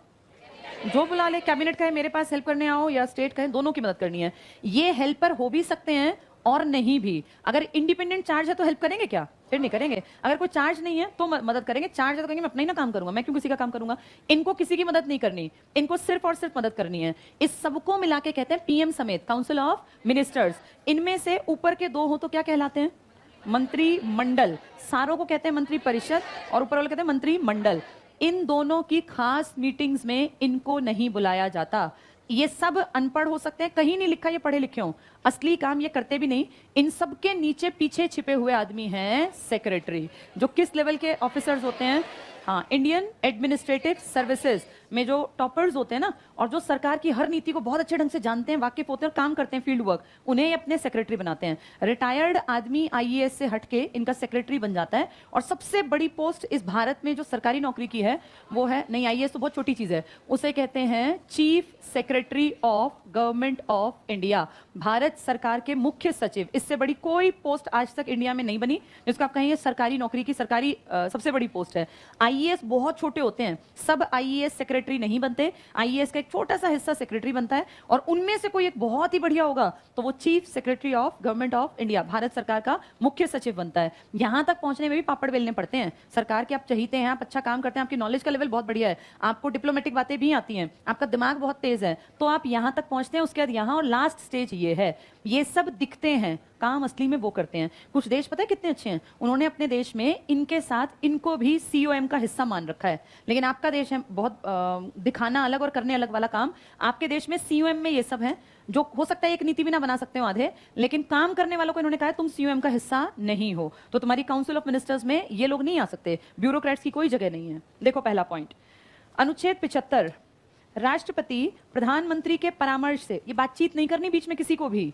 जो बुला ले, कैबिनेट कहे मेरे पास हेल्प करने आओ या स्टेट कहे, दोनों की मदद करनी है। ये हेल्पर हो भी सकते हैं और नहीं भी। अगर इंडिपेंडेंट चार्ज है तो हेल्प करेंगे क्या? फिर नहीं करेंगे। अगर कोई चार्ज नहीं है तो मदद करेंगे, चार्ज है तो कहेंगे मैं अपना ही ना काम करूंगा, मैं क्यों किसी का काम करूंगा। इनको किसी की मदद नहीं करनी, इनको सिर्फ और सिर्फ मदद करनी है। इस सबको मिला के कहते हैं पीएम समेत काउंसिल ऑफ मिनिस्टर्स। इनमें से ऊपर के 2 हो तो क्या कहलाते हैं? मंत्रिमंडल। सारों को कहते हैं मंत्री परिषद और ऊपर वाले कहते हैं मंत्रिमंडल। इन दोनों की खास मीटिंग्स में इनको नहीं बुलाया जाता। ये सब अनपढ़ हो सकते हैं, कहीं नहीं लिखा ये पढ़े लिखे हो, असली काम ये करते भी नहीं। इन सब के नीचे पीछे छिपे हुए आदमी हैं सेक्रेटरी, जो किस लेवल के ऑफिसर्स होते हैं? हाँ, इंडियन एडमिनिस्ट्रेटिव सर्विसेज में जो टॉपर्स होते हैं ना, और जो सरकार की हर नीति को बहुत अच्छे ढंग से जानते हैं, वाकिफ होते हैं और काम करते हैं फील्ड वर्क, उन्हें अपने सेक्रेटरी बनाते हैं। रिटायर्ड आदमी आईएएस से हटके इनका सेक्रेटरी बन जाता है। और सबसे बड़ी पोस्ट इस भारत में जो सरकारी नौकरी की है वो है, नहीं आईएएस तो बहुत छोटी चीज है, उसे कहते हैं chief secretary of government of India, Bharat सरकार के मुख्य सचिव। इससे बड़ी कोई पोस्ट आज तक इंडिया में नहीं बनी जिसको आप कहेंगे सरकारी नौकरी की सरकारी सबसे बड़ी पोस्ट है। आईएएस बहुत छोटे होते हैं, सब आईएएस सेक्रेटरी नहीं बनते, आईएएस का एक छोटा सा हिस्सा सेक्रेटरी बनता है, और उनमें से कोई एक बहुत ही बढ़िया होगा तो वो chief secretary of government of India, Bharat सरकार का मुख्य सचिव बनता है। यहां तक पहुंचने में भी पापड़ बेलने पड़ते हैं। सरकार के आप चहीते हैं, आप अच्छा काम करते हैं, आपकी नॉलेज का लेवल बहुत बढ़िया है, आपको डिप्लोमेटिक बातें भी आती हैं, आपका दिमाग बहुत तेज है, तो आप यहां तक पहुंचते हैं। उसके बाद यहां, और लास्ट स्टेज ये है। ये सब दिखते हैं, काम असली में वो करते हैं। कुछ देश पता है कितने अच्छे हैं, उन्होंने अपने देश में इनके साथ इनको भी COM का हिस्सा मान रखा है। लेकिन आपका देश है बहुत दिखाना अलग और करने अलग वाला काम। आपके देश में COM में ये सब है, जो हो सकता है एक नीति भी ना बना सकते हो आधे, लेकिन काम करने वालों को इन्होंने कहा है तुम COM का हिस्सा नहीं हो, तो तुम्हारी काउंसिल ऑफ मिनिस्टर्स में ये लोग नहीं आ सकते। ब्यूरोक्रेट्स की कोई जगह नहीं है। देखो पहला पॉइंट, अनुच्छेद 75, राष्ट्रपति प्रधानमंत्री के परामर्श से, ये बातचीत नहीं करनी बीच में किसी को भी,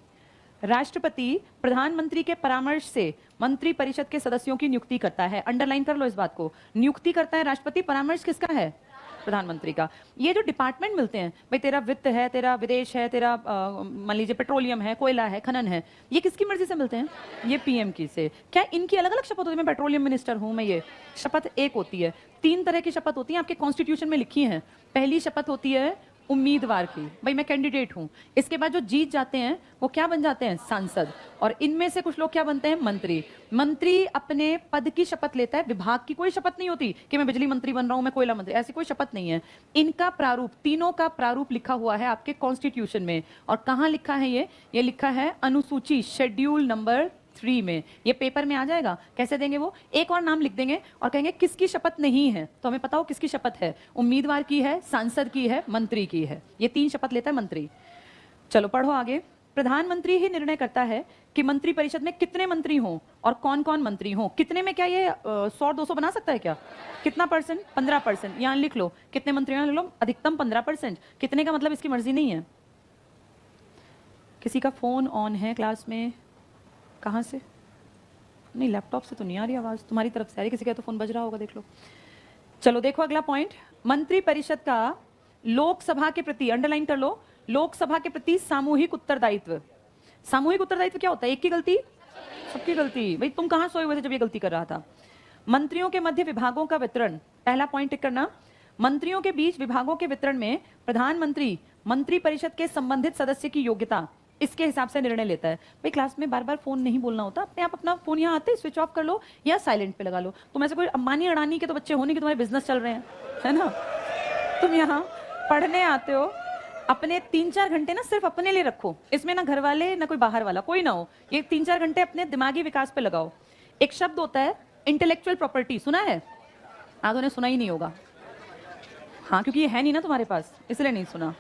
राष्ट्रपति प्रधानमंत्री के परामर्श से मंत्री परिषद के सदस्यों की नियुक्ति करता है। अंडरलाइन कर लो इस बात को, नियुक्ति करता है राष्ट्रपति, परामर्श किसका है? प्रधानमंत्री का। ये जो डिपार्टमेंट मिलते हैं, भाई तेरा वित्त है, तेरा विदेश है, तेरा मान लीजिए पेट्रोलियम है, कोयला है, खनन है, ये किसकी मर्जी से मिलते हैं? ये पीएम की से। क्या इनकी अलग अलग शपथ होती है? मैं पेट्रोलियम मिनिस्टर हूं, मैं ये शपथ एक होती है। 3 तरह की शपथ होती है, आपके कॉन्स्टिट्यूशन में लिखी है। पहली शपथ होती है उम्मीदवार की, भाई मैं कैंडिडेट हूं। इसके बाद जो जीत जाते हैं वो क्या बन जाते हैं? सांसद। और इनमें से कुछ लोग क्या बनते हैं? मंत्री। मंत्री अपने पद की शपथ लेता है, विभाग की कोई शपथ नहीं होती कि मैं बिजली मंत्री बन रहा हूं, मैं कोयला मंत्री, ऐसी कोई शपथ नहीं है। इनका प्रारूप, तीनों का प्रारूप लिखा हुआ है आपके कॉन्स्टिट्यूशन में। और कहां लिखा है ये लिखा है अनुसूची शेड्यूल नंबर 3 में। ये पेपर में आ जाएगा। कैसे देंगे वो? एक और नाम लिख देंगे और कहेंगे किसकी शपथ नहीं है, तो हमें पता हो किसकी शपथ है। उम्मीदवार की है, सांसद की है, मंत्री की है। ये 3 शपथ लेता है मंत्री। चलो पढ़ो आगे। प्रधानमंत्री ही निर्णय करता है कि मंत्री परिषद में कितने मंत्री हों और कौन कौन मंत्री हों। कितने में क्या ये 100-200 बना सकता है क्या? कितना परसेंट? 15%। यहां लिख लो कितने मंत्री, यहां लिख लो अधिकतम 15%। कितने का मतलब इसकी मर्जी नहीं है। किसी का फोन ऑन है क्लास में? कहाँ से? नहीं, लैपटॉप से तो नहीं आ रही आवाज, तुम्हारी तरफ से आ रही, किसी का तो फोन बज रहा होगा, देख लो। चलो देखो अगला पॉइंट, मंत्री परिषद का लोकसभा के प्रति, अंडरलाइन कर लो, लोकसभा के प्रति सामूहिक उत्तरदायित्व। सामूहिक उत्तरदायित्व क्या होता है? एक की गलती सबकी गलती। भाई तुम कहां सोए हुए थे जब ये गलती कर रहा था? मंत्रियों के मध्य विभागों का वितरण, पहला पॉइंट टिक करना। मंत्रियों के बीच विभागों के वितरण में प्रधानमंत्री मंत्री परिषद के संबंधित सदस्य की योग्यता इसके हिसाब से निर्णय लेता है। भाई क्लास में बार बार फोन नहीं बोलना होता, अपने आप अपना फोन यहाँ आते स्विच ऑफ कर लो या साइलेंट पे लगा लो। तुम ऐसे कोई अंबानी अडानी के तो बच्चे हो नहीं कि तुम्हारे बिजनेस चल रहे हैं, है ना? तुम यहाँ पढ़ने आते हो, अपने 3-4 घंटे ना सिर्फ अपने लिए रखो। इसमें ना घर वाले ना कोई बाहर वाला कोई ना हो। ये 3-4 घंटे अपने दिमागी विकास पे लगाओ। एक शब्द होता है इंटेलेक्चुअल प्रॉपर्टी, सुना है? आधों ने सुना ही नहीं होगा। हाँ, क्योंकि ये है नहीं ना तुम्हारे पास, इसलिए नहीं सुना।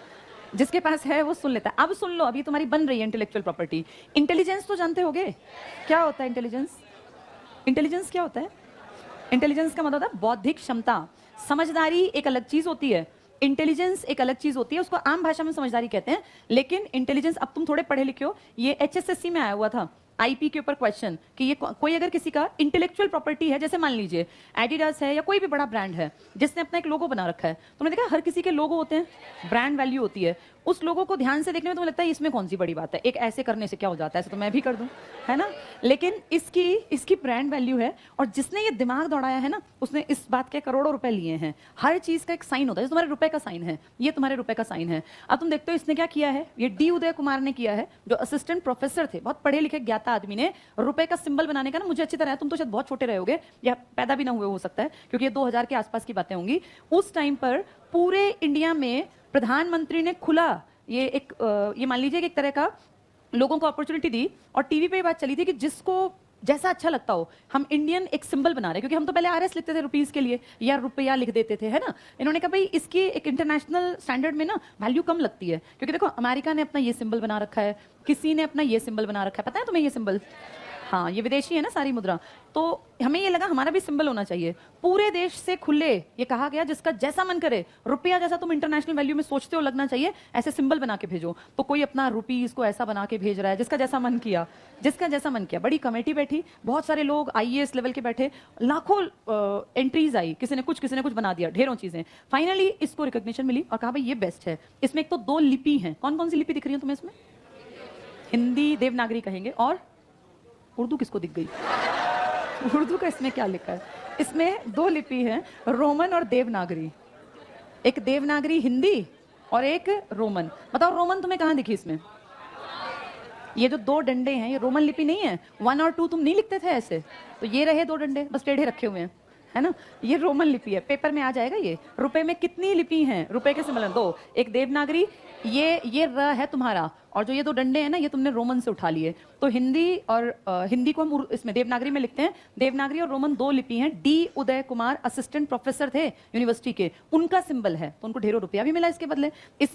जिसके पास है वो सुन लेता है। अब सुन लो, अभी तुम्हारी बन रही है इंटेलेक्चुअल प्रॉपर्टी। इंटेलिजेंस तो जानते होगे, क्या होता है इंटेलिजेंस? इंटेलिजेंस क्या होता है? इंटेलिजेंस का मतलब होता है बौद्धिक क्षमता। समझदारी एक अलग चीज होती है, इंटेलिजेंस एक अलग चीज होती है। उसको आम भाषा में समझदारी कहते हैं, लेकिन इंटेलिजेंस, अब तुम थोड़े पढ़े लिखे हो, ये HSSC में आया हुआ था आईपी के ऊपर क्वेश्चन कि ये कोई अगर किसी का इंटेलेक्चुअल प्रॉपर्टी है, जैसे मान लीजिए एडिडास है या कोई भी बड़ा ब्रांड है जिसने अपना एक लोगो बना रखा है। तुमने देखा हर किसी के लोगो होते हैं, ब्रांड वैल्यू होती है। उस लोगो को ध्यान से देखने में तुम्हें लगता है इसमें कौन सी बड़ी बात है, एक ऐसे करने से क्या हो जाता है, ऐसे तो मैं भी कर दूं, है ना? लेकिन इसकी ब्रांड वैल्यू है, और जिसने ये दिमाग दौड़ाया है ना, उसने इस बात के करोड़ों रुपए लिए हैं। हर चीज का एक साइन होता है, तुम्हारे रुपए का साइन है, ये तुम्हारे रुपए का साइन है। अब तुम देखते हो इसने क्या किया है, ये डी उदय कुमार ने किया है, जो असिस्टेंट प्रोफेसर थे, बहुत पढ़े लिखे ज्ञाता आदमी ने रुपए का सिंबल बनाने का ना, मुझे अच्छी तरह है, तुम तो शायद बहुत छोटे रहे होगे या पैदा भी ना हुए हो सकता है, क्योंकि ये 2000 के आसपास की बातें होंगी। उस टाइम पर पूरे इंडिया में प्रधानमंत्री ने खुला ये मान लीजिए कि एक तरह का लोगों को अपॉर्चुनिटी दी, और टीवी पे ये बात चली थी कि जिसको जैसा अच्छा लगता हो, हम इंडियन एक सिंबल बना रहे हैं। क्योंकि हम तो पहले RS लिखते थे रुपीस के लिए, या रुपया लिख देते थे, है ना? इन्होंने कहा भाई इसकी एक इंटरनेशनल स्टैंडर्ड में ना वैल्यू कम लगती है। क्योंकि देखो अमेरिका ने अपना ये सिंबल बना रखा है, किसी ने अपना ये सिंबल बना रखा है, पता है तुम्हें ये सिंबल? हाँ, ये विदेशी है ना सारी मुद्रा। तो हमें ये लगा हमारा भी सिंबल होना चाहिए। पूरे देश से खुले ये कहा गया जिसका जैसा मन करे, रुपया जैसा तुम इंटरनेशनल वैल्यू में सोचते हो लगना चाहिए, ऐसे सिंबल बना के भेजो। तो कोई अपना रुपीस को ऐसा बना के भेज रहा है, जिसका जैसा मन किया, जिसका जैसा मन किया। बड़ी कमेटी बैठी, बहुत सारे लोग IAS लेवल के बैठे, लाखों एंट्रीज आई, किसी ने कुछ बना दिया, ढेरों चीजें। फाइनली इसको रिकॉग्निशन मिली और कहा भाई ये बेस्ट है। इसमें एक तो 2 लिपि हैं। कौन कौन सी लिपि दिख रही है तुम्हें इसमें? हिंदी देवनागरी कहेंगे, और उर्दू किसको दिख गई? उर्दू का इसमें क्या लिखा है? इसमें 2 लिपि हैं, रोमन और देवनागरी। एक देवनागरी हिंदी और एक रोमन। बताओ रोमन तुम्हें कहां दिखी इसमें? ये जो 2 डंडे हैं ये रोमन लिपि नहीं है। 1 और 2 तुम नहीं लिखते थे ऐसे, तो ये रहे 2 डंडे बस टेढ़े रखे हुए हैं, है ना? ये रोमन लिपि है, पेपर में आ जाएगा। ये रुपए में कितनी लिपि हैं? रुपए के सिंबल 2, एक देवनागरी, ये र है तुम्हारा, और जो ये 2 डंडे हैं ना ये तुमने रोमन से उठा लिए। तो हिंदी और हिंदी को हम इसमें देवनागरी में लिखते हैं। देवनागरी और रोमन 2 लिपि हैं। D Uday Kumar assistant professor थे यूनिवर्सिटी के, उनका सिंबल है, तो उनको ढेरों रुपया भी मिला इसके बदले।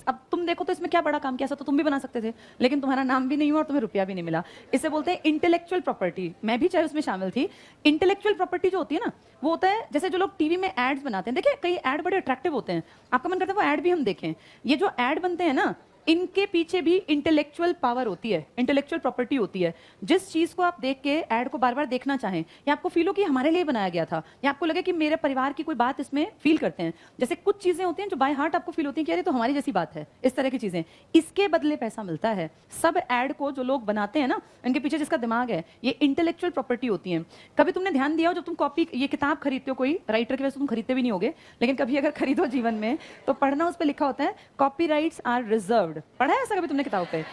अब तुम देखो तो इसमें क्या बड़ा काम किया, तो तुम भी बना सकते थे, लेकिन तुम्हारा नाम भी नहीं हुआ और तुम्हें रुपया भी नहीं मिला। इसे बोलते हैं इंटेलेक्चुअल प्रॉपर्टी। मैं भी चाहे उसमें शामिल थी। इंटेलेक्चुअल प्रॉपर्टी जो होती है ना, वो होता है जैसे जो लोग टीवी में एड्स बनाते हैं, देखिए कई एड बड़े अट्रैक्टिव होते हैं, आपका मन करता है वो एड भी हम देखें। ये जो एड बनते हैं ना, इनके पीछे भी इंटेलेक्चुअल पावर होती है, इंटेलेक्चुअल प्रॉपर्टी होती है। जिस चीज को आप देख के ऐड को बार बार देखना चाहें, या आपको फील हो कि हमारे लिए बनाया गया था, या आपको लगे कि मेरे परिवार की कोई बात इसमें फील करते हैं। जैसे कुछ चीजें होती हैं जो बाय हार्ट आपको फील होती हैं कि अरे तो हमारी जैसी बात है, इस तरह की चीजें, इसके बदले पैसा मिलता है। सब ऐड को जो लोग बनाते हैं ना, इनके पीछे जिसका दिमाग है, ये इंटेलेक्चुअल प्रॉपर्टी होती है। कभी तुमने ध्यान दिया हो जब तुम कॉपी ये किताब खरीदते हो, कोई राइटर की वजह तुम खरीदते भी नहीं होगे, लेकिन कभी अगर खरीदो जीवन में तो पढ़ना, उस पर लिखा होता है कॉपीराइट्स आर रिजर्व्ड। पढ़ा है ऐसा कभी तुमने किताब पे?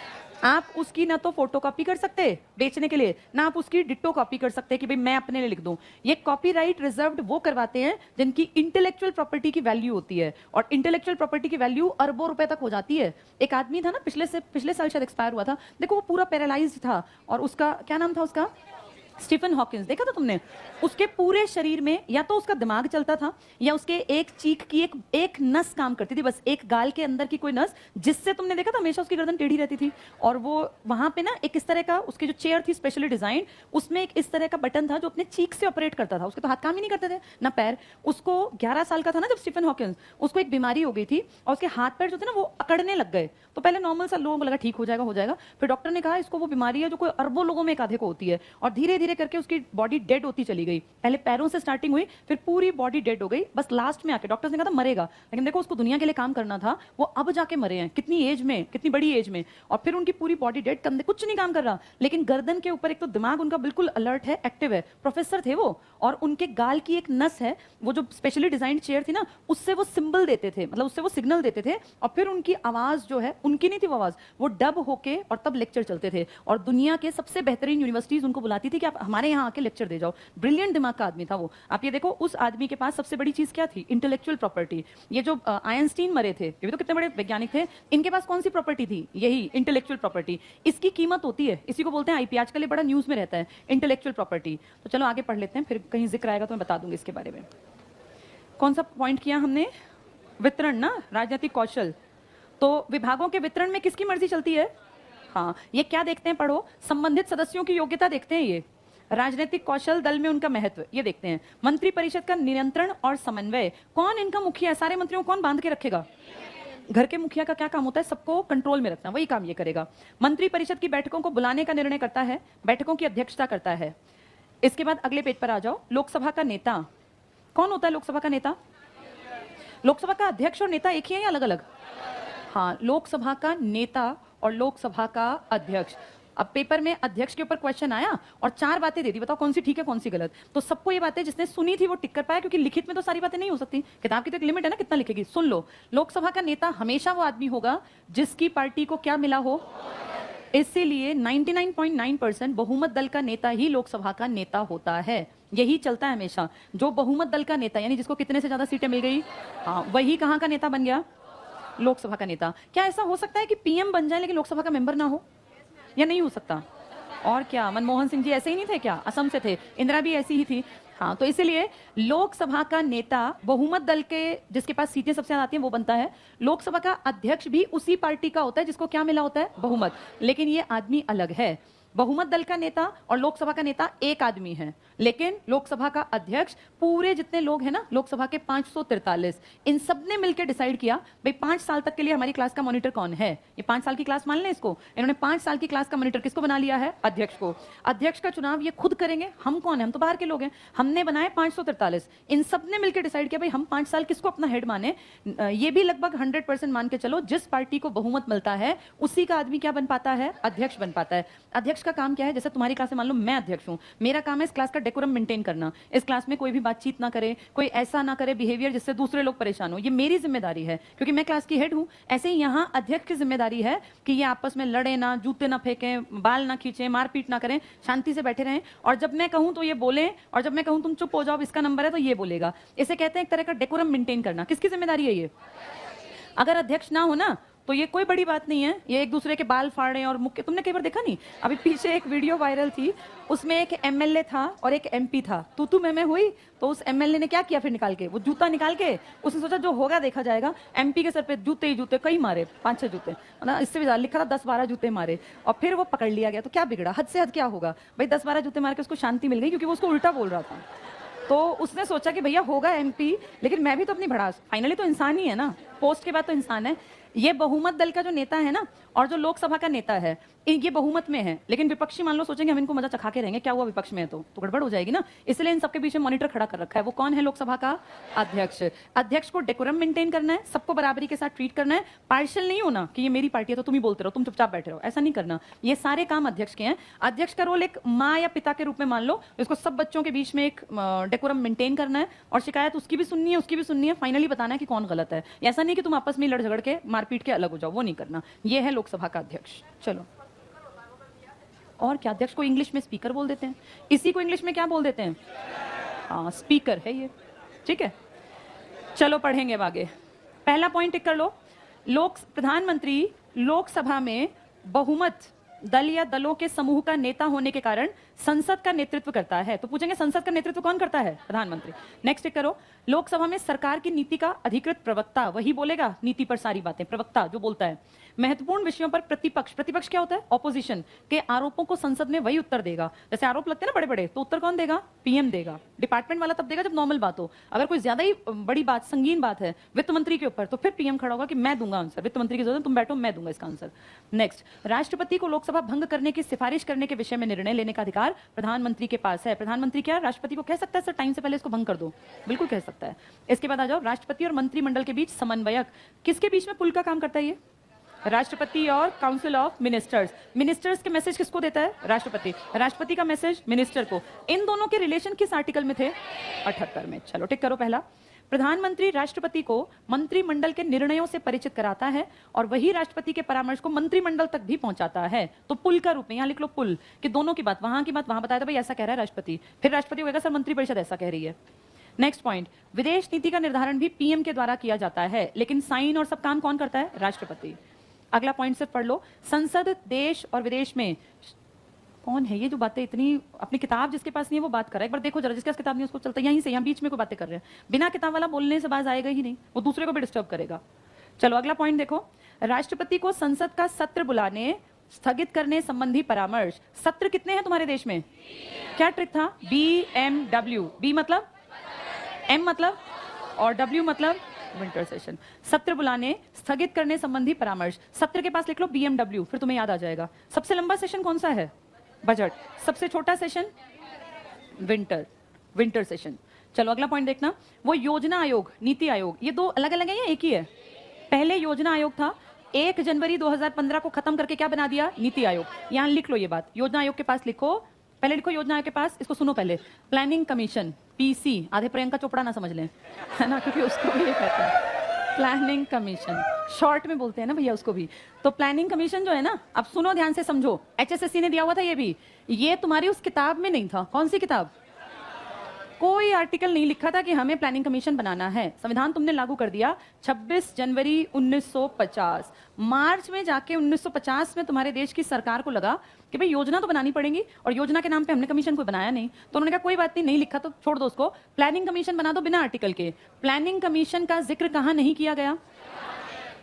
आप उसकी ना तो फोटो कॉपी कर सकते बेचने के लिए, ना आप उसकी डिट्टो कॉपी कर सकते कि भाई मैं अपने लिए लिख दूं। ये कॉपीराइट रिजर्व्ड वो करवाते हैं जिनकी इंटेलेक्चुअल प्रॉपर्टी की वैल्यू होती है, और इंटेलेक्चुअल प्रॉपर्टी की वैल्यू अरबों रुपए तक हो जाती है। एक आदमी था ना, पिछले साल शायद एक्सपायर हुआ था, देखो वो पूरा पैरालाइज्ड था, और उसका क्या नाम था उसका? Stephen Hawkins. देखा था तुमने? उसके पूरे शरीर में या तो उसका दिमाग चलता था, या उसके एक चीख की एक नस काम करती थी, बस एक गाल के अंदर की कोई नस, जिससे तुमने देखा था हमेशा उसकी गर्दन टेढ़ी रहती थी। और वो वहां पे ना एक इस तरह का, उसकी जो चेयर थी स्पेशली डिजाइन, उसमें एक इस तरह का बटन था जो अपने चीख से ऑपरेट करता था। उसके तो हाथ काम ही नहीं करते थे ना पैर। उसको 11 साल का था ना जब स्टीफन हॉकिंस, उसको एक बीमारी हो गई थी, और उसके हाथ पैर जो थे ना वो अकड़ने लग गए। तो पहले नॉर्मल सा लोगों को लगा ठीक हो जाएगा, फिर डॉक्टर ने कहा इसको वो बीमारी है जो कोई अरबों लोगों में एक आधे को होती है, और धीरे धीरे करके उसकी बॉडी डेड होती चली गई। पहले पैरों से स्टार्टिंग हुई, फिर पूरी बॉडी डेड हो गई, बस लास्ट में आके डॉक्टर्स ने कहा था मरेगा, लेकिन देखो उसको दुनिया के लिए काम करना था, वो अब जाके मरे हैं, कितनी एज में, कितनी बड़ी एज में। और फिर उनकी पूरी बॉडी डेड, कंधे कुछ नहीं काम कर रहा, लेकिन गर्दन के ऊपर एक तो दिमाग उनका बिल्कुल अलर्ट है, एक्टिव है। प्रोफेसर थे वो, और उनके गाल की एक नस है, वो जो स्पेशली डिजाइंड चेयर थी ना, उससे वो सिंबल देते थे, मतलब उससे वो सिग्नल देते थे। और फिर उनकी आवाज जो है, उनकी नहीं थी वो आवाज, वो डब होके और तब लेक्चर चलते थे। और दुनिया के सबसे बेहतरीन यूनिवर्सिटीज उनको बुलाती थी कि आप हमारे यहाँ आके लेक्चर दे जाओ। ब्रिलियंट दिमाग का आदमी था वो। आप ये देखो, उस आदमी के पास सबसे बड़ी चीज क्या थी? Intellectual property. ये जो आइंस्टीन मरे थे, ये भी तो कितने बड़े वैज्ञानिक थे, इनके पास कौन सी प्रॉपर्टी थी? यही इंटेलेक्चुअल प्रॉपर्टी। इसकी कीमत होती है, इसी को बोलते हैं आईपी, आजकल ये बड़ा न्यूज में रहता है, इंटेलेक्चुअल प्रॉपर्टी। तो चलो आगे पढ़ लेते हैं, फिर कहीं जिक्र आएगा तो मैं बता दूंगी इसके बारे में। कौन सा पॉइंट किया हमने? वितरण ना, राजनीतिक कौशल। तो विभागों के वितरण में किसकी मर्जी चलती है? हाँ, ये क्या देखते हैं, पढ़ो, संबंधित सदस्यों की योग्यता देखते हैं, ये राजनीतिक कौशल, दल में उनका महत्व, ये देखते हैं। मंत्री परिषद का नियंत्रण और समन्वय, कौन इनका मुखिया है? सारे मंत्रियों को कौन बांध के रखेगा? घर के मुखिया का क्या काम होता है? सबको कंट्रोल में रखना, वही काम ये करेगा। मंत्री परिषद की बैठकों को बुलाने का निर्णय करता है, बैठकों की अध्यक्षता करता है। इसके बाद अगले पेज पर आ जाओ। लोकसभा का नेता कौन होता है? लोकसभा का नेता, लोकसभा का अध्यक्ष और नेता एक ही है या अलग अलग? हाँ, लोकसभा का नेता और लोकसभा का अध्यक्ष। अब पेपर में अध्यक्ष के ऊपर क्वेश्चन आया और 4 बातें दे दी, बताओ कौन सी ठीक है कौन सी गलत। तो सबको ये बातें जिसने सुनी थी वो टिक कर पाया, क्योंकि लिखित में तो सारी बातें नहीं हो सकती, किताब की तो एक लिमिट है ना, कितना लिखेगी। सुन लो, लोकसभा का नेता हमेशा वो आदमी होगा जिसकी पार्टी को क्या मिला हो। इसीलिए 99.9% बहुमत दल का नेता ही लोकसभा का नेता होता है। यही चलता है हमेशा। जो बहुमत दल का नेता, यानी जिसको कितने से ज्यादा सीटें मिल गई, हाँ, वही कहाँ का नेता बन गया? लोकसभा का नेता। क्या ऐसा हो सकता है कि पीएम बन जाए लेकिन लोकसभा का मेंबर ना हो, या नहीं हो सकता? और क्या, मनमोहन सिंह जी ऐसे ही नहीं थे क्या? असम से थे। इंदिरा भी ऐसी ही थी। हाँ, तो इसीलिए लोकसभा का नेता बहुमत दल के जिसके पास सीटें सबसे ज्यादा आती हैं वो बनता है। लोकसभा का अध्यक्ष भी उसी पार्टी का होता है जिसको क्या मिला होता है? बहुमत। लेकिन ये आदमी अलग है। बहुमत दल का नेता और लोकसभा का नेता एक आदमी है, लेकिन लोकसभा का अध्यक्ष पूरे जितने लोग हैं ना, लोकसभा के 543, इन सब ने मिलकर डिसाइड किया भाई 5 साल तक के लिए हमारी क्लास का मॉनिटर कौन है। ये 5 साल की क्लास मान लें इसको, इन्होंने 5 साल की क्लास का मॉनिटर किसको बना लिया है? अध्यक्ष को। अध्यक्ष का चुनाव ये खुद करेंगे। हम कौन है? हम तो बाहर के लोग हैं। हमने बनाए 543, इन सब ने मिलकर डिसाइड किया भाई हम 5 साल किसको अपना हेड माने। ये भी लगभग 100% मान के चलो, जिस पार्टी को बहुमत मिलता है उसी का आदमी क्या बन पाता है? अध्यक्ष बन पाता है। अध्यक्ष का काम क्या है? जैसे तुम्हारी क्लास में मान लो मैं अध्यक्ष हूं, मेरा काम है इस क्लास का डेकोरम मेंटेन करना, इस क्लास में कोई भी बातचीत ना करे, कोई ऐसा ना करे बिहेवियर जिससे दूसरे लोग परेशान हो। ये मेरी जिम्मेदारी है क्योंकि मैं क्लास की हेड हूं। ऐसे ही यहाँ अध्यक्ष की जिम्मेदारी है कि ये आपस में लड़े ना, जूते ना फेंकें, बाल ना खींचे, मारपीट ना करें, शांति से बैठे रहें। और जब मैं कहूं तो ये बोले, और जब मैं कहूं तुम चुप हो जाओ, इसका नंबर है, तो ये बोलेगा। इसे कहते हैं एक तरह का डेकोरम मेंटेन करना। किसकी जिम्मेदारी है ये? अगर अध्यक्ष ना हो ना तो ये कोई बड़ी बात नहीं है, ये एक दूसरे के बाल फाड़े और मुक्के। तुमने कई बार देखा नहीं, अभी पीछे एक वीडियो वायरल थी, उसमें एक एमएलए था और एक एमपी था, तू मैं हुई। तो उस एमएलए ने क्या किया, फिर निकाल के वो जूता निकाल के उसने सोचा जो होगा देखा जाएगा। एमपी के सर पे जूते ही जूते कई मारे, 5-6 जूते, ना इससे भी ज्यादा लिखा था 10-12 जूते मारे, और फिर वो पकड़ लिया गया। तो क्या बिगड़ा, हद से हद क्या होगा भाई, 10-12 जूते मार के उसको शांति मिल गई क्योंकि वो उसको उल्टा बोल रहा था। तो उसने सोचा कि भैया होगा एमपी, लेकिन मैं भी तो अपनी भड़ास, फाइनली तो इंसान ही है ना, पोस्ट के बाद तो इंसान है। ये बहुमत दल का जो नेता है ना, और जो लोकसभा का नेता है, ये बहुमत में है, लेकिन विपक्षी मान लो सोचेंगे हम इनको मजा चखा के रहेंगे, क्या हुआ विपक्ष में है तो गड़बड़ हो जाएगी ना। इसलिए इन सबके बीच में मॉनिटर खड़ा कर रखा है। वो कौन है? लोकसभा का अध्यक्ष। अध्यक्ष को डेकोरम मेंटेन करना है, सबको बराबरी के साथ ट्रीट करना है, पार्शियल नहीं होना कि ये मेरी पार्टी है तो तुम ही बोलते रहो, तुम चुपचाप बैठे रहो, ऐसा नहीं करना। ये सारे काम अध्यक्ष के हैं। अध्यक्ष का रोल एक माँ या पिता के रूप में मान लो, इसको सब बच्चों के बीच में एक डेकोरम मेंटेन करना है, और शिकायत उसकी भी सुननी है, उसकी भी सुननी है, फाइनली बताना है कि कौन गलत है। ऐसा नहीं कि तुम आपस में लड़ झगड़ के मारपीट के अलग हो जाओ, वो नहीं करना। ये है लोकसभा का अध्यक्ष। चलो, और क्या, अध्यक्ष को इंग्लिश में स्पीकर बोल देते हैं, इसी को इंग्लिश में क्या बोल देते हैं? हाँ, स्पीकर है ये, ठीक है। चलो पढ़ेंगे अब आगे। पहला पॉइंट टिक कर लो, प्रधानमंत्री लोकसभा में बहुमत दल या दलों के समूह का नेता होने के कारण संसद का नेतृत्व करता है। तो पूछेंगे संसद का नेतृत्व कौन करता है? प्रधानमंत्री। नेक्स्ट करो, लोकसभा में सरकार की नीति का अधिकृत प्रवक्ता, वही बोलेगा नीति पर सारी बातें, प्रवक्ता जो बोलता है। महत्वपूर्ण विषयों पर प्रतिपक्ष, प्रतिपक्ष क्या होता है? ऑपोजिशन के आरोपों को संसद में वही उत्तर देगा। जैसे आरोप लगते हैं ना बड़े बड़े, तो उत्तर कौन देगा? पीएम देगा। डिपार्टमेंट वाला तब देगा जब नॉर्मल बात हो। अगर कोई ज्यादा ही बड़ी बात, संगीन बात है वित्त मंत्री के ऊपर, तो फिर पीएम खड़ा होगा कि मैं दूंगा आंसर, वित्त मंत्री की जरूरत है, तुम बैठो, मैं दूंगा इसका आंसर। नेक्स्ट, राष्ट्रपति को लोकसभा भंग करने की सिफारिश करने के विषय में निर्णय लेने का अधिकार प्रधानमंत्री के पास है। प्रधानमंत्री क्या राष्ट्रपति को कह सकता है सर टाइम से पहले इसको भंग कर दो? बिल्कुल कह सकता है। इसके बाद आ जाओ, राष्ट्रपति और मंत्रिमंडल के बीच समन्वयक, किसके बीच में पुल का काम करता है ये? राष्ट्रपति और काउंसिल ऑफ मिनिस्टर्स। मिनिस्टर्स के मैसेज किसको देता है? राष्ट्रपति। राष्ट्रपति का मैसेज मिनिस्टर को। इन दोनों के रिलेशन किस आर्टिकल में थे? 78 में। चलो टिक करो पहला। प्रधानमंत्री राष्ट्रपति को मंत्रिमंडल के निर्णयों से परिचित कराता है और वही राष्ट्रपति के परामर्श को मंत्रिमंडल तक भी पहुंचाता है। तो पुल का रूप में यहां लिख लो पुल, कि दोनों की बात वहां बताया था भाई ऐसा कह रहा है राष्ट्रपति, फिर राष्ट्रपति को कहेगा सर मंत्रिपरिषद ऐसा कह रही है। नेक्स्ट पॉइंट, विदेश नीति का निर्धारण भी पीएम के द्वारा किया जाता है, लेकिन साइन और सब काम कौन करता है? राष्ट्रपति। अगला पॉइंट सिर्फ पढ़ लो, संसद देश और विदेश में कौन है ये जो बातें इतनी, अपनी किताब जिसके पास नहीं है वो बात कर रहा है। एक बार देखो जरा, जिसके पास किताब नहीं है उसको चलता है यहीं से, यहाँ बीच में कोई बातें कर रहे हैं। बिना किताब वाला बोलने से बाज आएगा ही नहीं, वो दूसरे को भी डिस्टर्ब करेगा। चलो अगला पॉइंट देखो, राष्ट्रपति को संसद का सत्र बुलाने, स्थगित करने संबंधी परामर्श। सत्र कितने हैं तुम्हारे देश में? क्या ट्रिक था? BMW। बी मतलब M मतलब और W मतलब विंटर सेशन। सत्र बुलाने, स्थगित करने संबंधी परामर्श। सत्र के पास लिख लो BMW, फिर तुम्हें याद आ जाएगा। सबसे लंबा सेशन कौन सा है? बजट। सबसे छोटा सेशन विंटर सेशन। चलो अगला पॉइंट देखना, वो योजना आयोग, नीति आयोग, ये दो अलग अलग है या एक ही है? पहले योजना आयोग था, 1 जनवरी 2015 को खत्म करके क्या बना दिया? नीति आयोग। यहां लिख लो ये बात, योजना आयोग के पास लिखो, पहले लिखो योजना आयोग के पास, इसको सुनो पहले, प्लानिंग कमीशन PC। आधे प्रियंका चोपड़ा ना समझ लें, है ना, क्योंकि उसको भी ये कहते हैं प्लानिंग कमीशन, शॉर्ट में बोलते हैं ना भैया उसको भी। तो प्लानिंग कमीशन जो है ना, अब सुनो ध्यान से समझो, HSSC ने दिया हुआ था ये भी, ये तुम्हारी उस किताब में नहीं था। कौन सी किताब? कोई आर्टिकल नहीं लिखा था कि हमें प्लानिंग कमीशन बनाना है। संविधान तुमने लागू कर दिया 26 जनवरी 1950। मार्च में जाके 1950 में तुम्हारे देश की सरकार को लगा कि भाई योजना तो बनानी पड़ेगी, और योजना के नाम पे हमने कमीशन कोई बनाया नहीं, तो उन्होंने कहा कोई बात नहीं लिखा तो छोड़ दो उसको, प्लानिंग कमीशन बना दो बिना आर्टिकल के। प्लानिंग कमीशन का जिक्र कहां नहीं किया गया?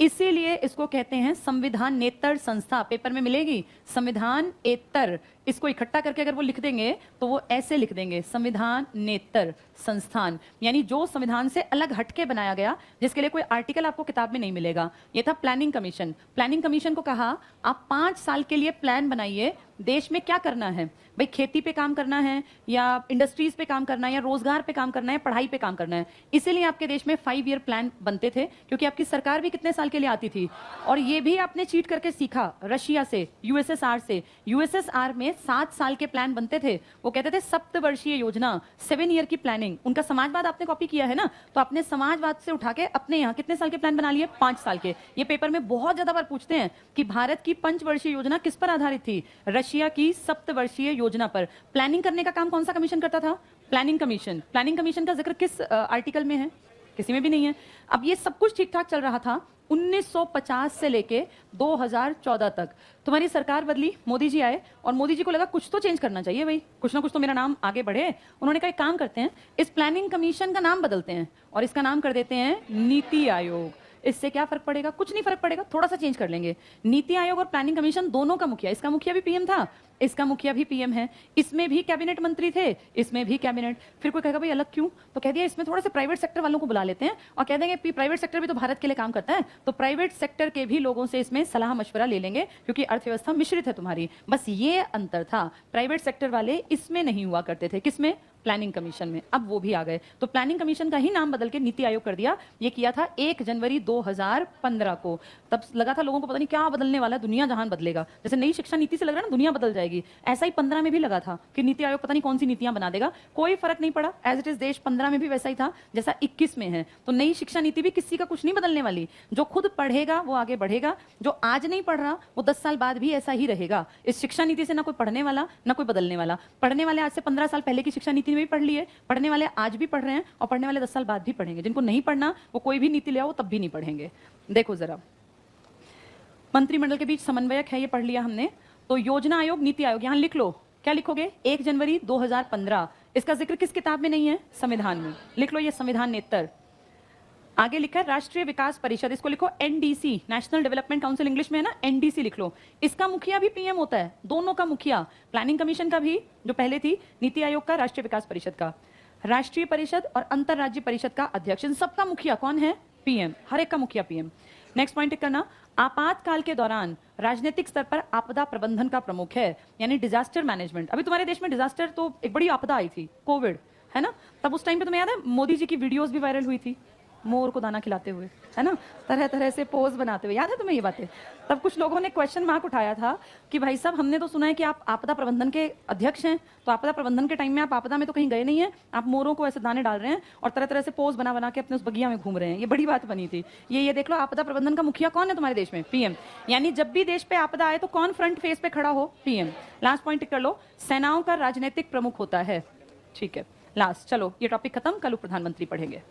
इसीलिए इसको कहते हैं संविधानेतर संस्था। पेपर में मिलेगी संविधानेतर, इसको इकट्ठा करके अगर वो लिख देंगे तो वो ऐसे लिख देंगे, संविधानेतर संस्थान, यानी जो संविधान से अलग हटके बनाया गया, जिसके लिए कोई आर्टिकल आपको किताब में नहीं मिलेगा। ये था प्लानिंग कमीशन। प्लानिंग कमीशन को कहा आप 5 साल के लिए प्लान बनाइए, देश में क्या करना है भाई, खेती पे काम करना है या इंडस्ट्रीज पे काम करना है या रोजगार पे काम करना है, पढ़ाई पे काम करना है। इसीलिए आपके देश में 5 ईयर प्लान बनते थे, क्योंकि आपकी सरकार भी कितने साल के लिए आती थी। और ये भी आपने चीट करके सीखा रशिया से, यूएसएसआर से। यूएसएसआर में 7 साल के प्लान बनते थे, वो कहते थे सप्तवर्षीय योजना, 7 ईयर की प्लानिंग। उनका समाजवाद आपने कॉपी किया है ना, तो आपने समाजवाद से उठा के अपने यहाँ कितने साल के प्लान बना लिए? 5 साल के। ये पेपर में बहुत ज्यादा बार पूछते हैं कि भारत की 5 वर्षीय योजना किस पर आधारित थी? रशिया की सप्तवर्षीय योजना पर। प्लानिंग करने का काम कौन सा कमीशन करता था? Planning commission. प्लानिंग कमीशन का जिक्र किस आर्टिकल में है? किसी में भी नहीं है। अब ये सब कुछ ठीक ठाक चल रहा था 1950 से लेके 2014 तक। तुम्हारी सरकार बदली, मोदी जी आए, और मोदी जी को लगा कुछ तो चेंज करना चाहिए भाई, कुछ ना कुछ तो मेरा नाम आगे बढ़े। उन्होंने कहा एक काम करते हैं, इस प्लानिंग कमीशन का नाम बदलते हैं और इसका नाम कर देते हैं नीति आयोग। इससे क्या फर्क पड़ेगा? कुछ नहीं फर्क पड़ेगा, थोड़ा सा चेंज कर लेंगे। नीति आयोग और प्लानिंग कमीशन दोनों का मुखिया, इसका मुखिया भी पीएम था, इसका मुखिया भी पीएम है, इसमें भी कैबिनेट मंत्री थे, इसमें भी कैबिनेट। फिर कोई कहेगा भाई अलग क्यों? तो कह दिया इसमें थोड़े से प्राइवेट सेक्टर वालों को बुला लेते हैं और कह देंगे प्राइवेट सेक्टर भी तो भारत के लिए काम करता है, तो प्राइवेट सेक्टर के भी लोगों से इसमें सलाह मशवरा ले लेंगे, क्योंकि अर्थव्यवस्था मिश्रित है तुम्हारी। बस ये अंतर था, प्राइवेट सेक्टर वाले इसमें नहीं हुआ करते थे। किसमें? प्लानिंग कमीशन में। अब वो भी आ गए, तो प्लानिंग कमीशन का ही नाम बदल के नीति आयोग कर दिया। ये किया था 1 जनवरी 2015 को। तब लगा था लोगों को पता नहीं क्या बदलने वाला है, दुनिया जहान बदलेगा। जैसे नई शिक्षा नीति से लग रहा है ना दुनिया बदल जाएगी, ऐसा ही 15 में भी लगा था कि नीति आयोग पता नहीं कौन सी नीतियां बना देगा। कोई फर्क नहीं पड़ा, एज इट इज देश 15 में भी वैसा ही था जैसा 21 में है। तो नई शिक्षा नीति भी किसी का कुछ नहीं बदलने वाली। जो खुद पढ़ेगा वो आगे बढ़ेगा, जो आज नहीं पढ़ रहा वो 10 साल बाद भी ऐसा ही रहेगा। इस शिक्षा नीति से ना कोई पढ़ने वाला ना कोई बदलने वाला। पढ़ने वाले आज से 15 साल पहले की शिक्षा नीति में भी पढ़ लिए, पढ़ने वाले आज भी पढ़ रहे हैं, और पढ़ने वाले 10 साल बाद भी पढ़ेंगे। जिनको नहीं पढ़ना वो कोई भी नीति ले आओ तब भी नहीं पढ़ेंगे। देखो जरा, मंत्रिमंडल के बीच समन्वयक है, ये पढ़ लिया हमने। तो योजना आयोग, नीति आयोग, यहां लिख लो, क्या लिखोगे? 1 जनवरी 2015। इसका जिक्र किस किताब में नहीं है? संविधान में। लिख लो ये संविधानेतर। आगे लिखा है राष्ट्रीय विकास परिषद, इसको लिखो NDC, national development council English में है ना, एनडीसी लिख लो। इसका मुखिया भी पीएम होता है, दोनों का मुखिया, प्लानिंग कमीशन का भी जो पहले थी, नीति आयोग का, राष्ट्रीय विकास परिषद का। राष्ट्रीय परिषद और अंतरराज्य परिषद का अध्यक्ष, इन सबका मुखिया कौन है? पीएम, हर एक का मुखिया पीएम। नेक्स्ट पॉइंट करना, आपातकाल के दौरान राजनीतिक स्तर पर आपदा प्रबंधन का प्रमुख है, यानी डिजास्टर मैनेजमेंट। अभी तुम्हारे देश में डिजास्टर तो एक बड़ी आपदा आई थी, कोविड, है ना, तब उस टाइम पे तुम्हें याद है मोदी जी की वीडियोस भी वायरल हुई थी, मोर को दाना खिलाते हुए, है ना, तरह तरह से पोज बनाते हुए, याद है तुम्हें ये बातें? तब कुछ लोगों ने क्वेश्चन मार्क उठाया था कि भाई साहब हमने तो सुना है कि आप आपदा प्रबंधन के अध्यक्ष हैं, तो आपदा प्रबंधन के टाइम में आप आपदा में तो कहीं गए नहीं है, आप मोरों को ऐसे दाने डाल रहे हैं और तरह तरह से पोज बना बना के अपने उस बगिया में घूम रहे हैं। ये बड़ी बात बनी थी। ये देख लो, आपदा प्रबंधन का मुखिया कौन है तुम्हारे देश में? पीएम। यानी जब भी देश पे आपदा आए तो कौन फ्रंट फेस पे खड़ा हो? पीएम। लास्ट पॉइंट कर लो, सेनाओं का राजनीतिक प्रमुख होता है। ठीक है, लास्ट, चलो ये टॉपिक खत्म, कल प्रधानमंत्री पढ़ेंगे।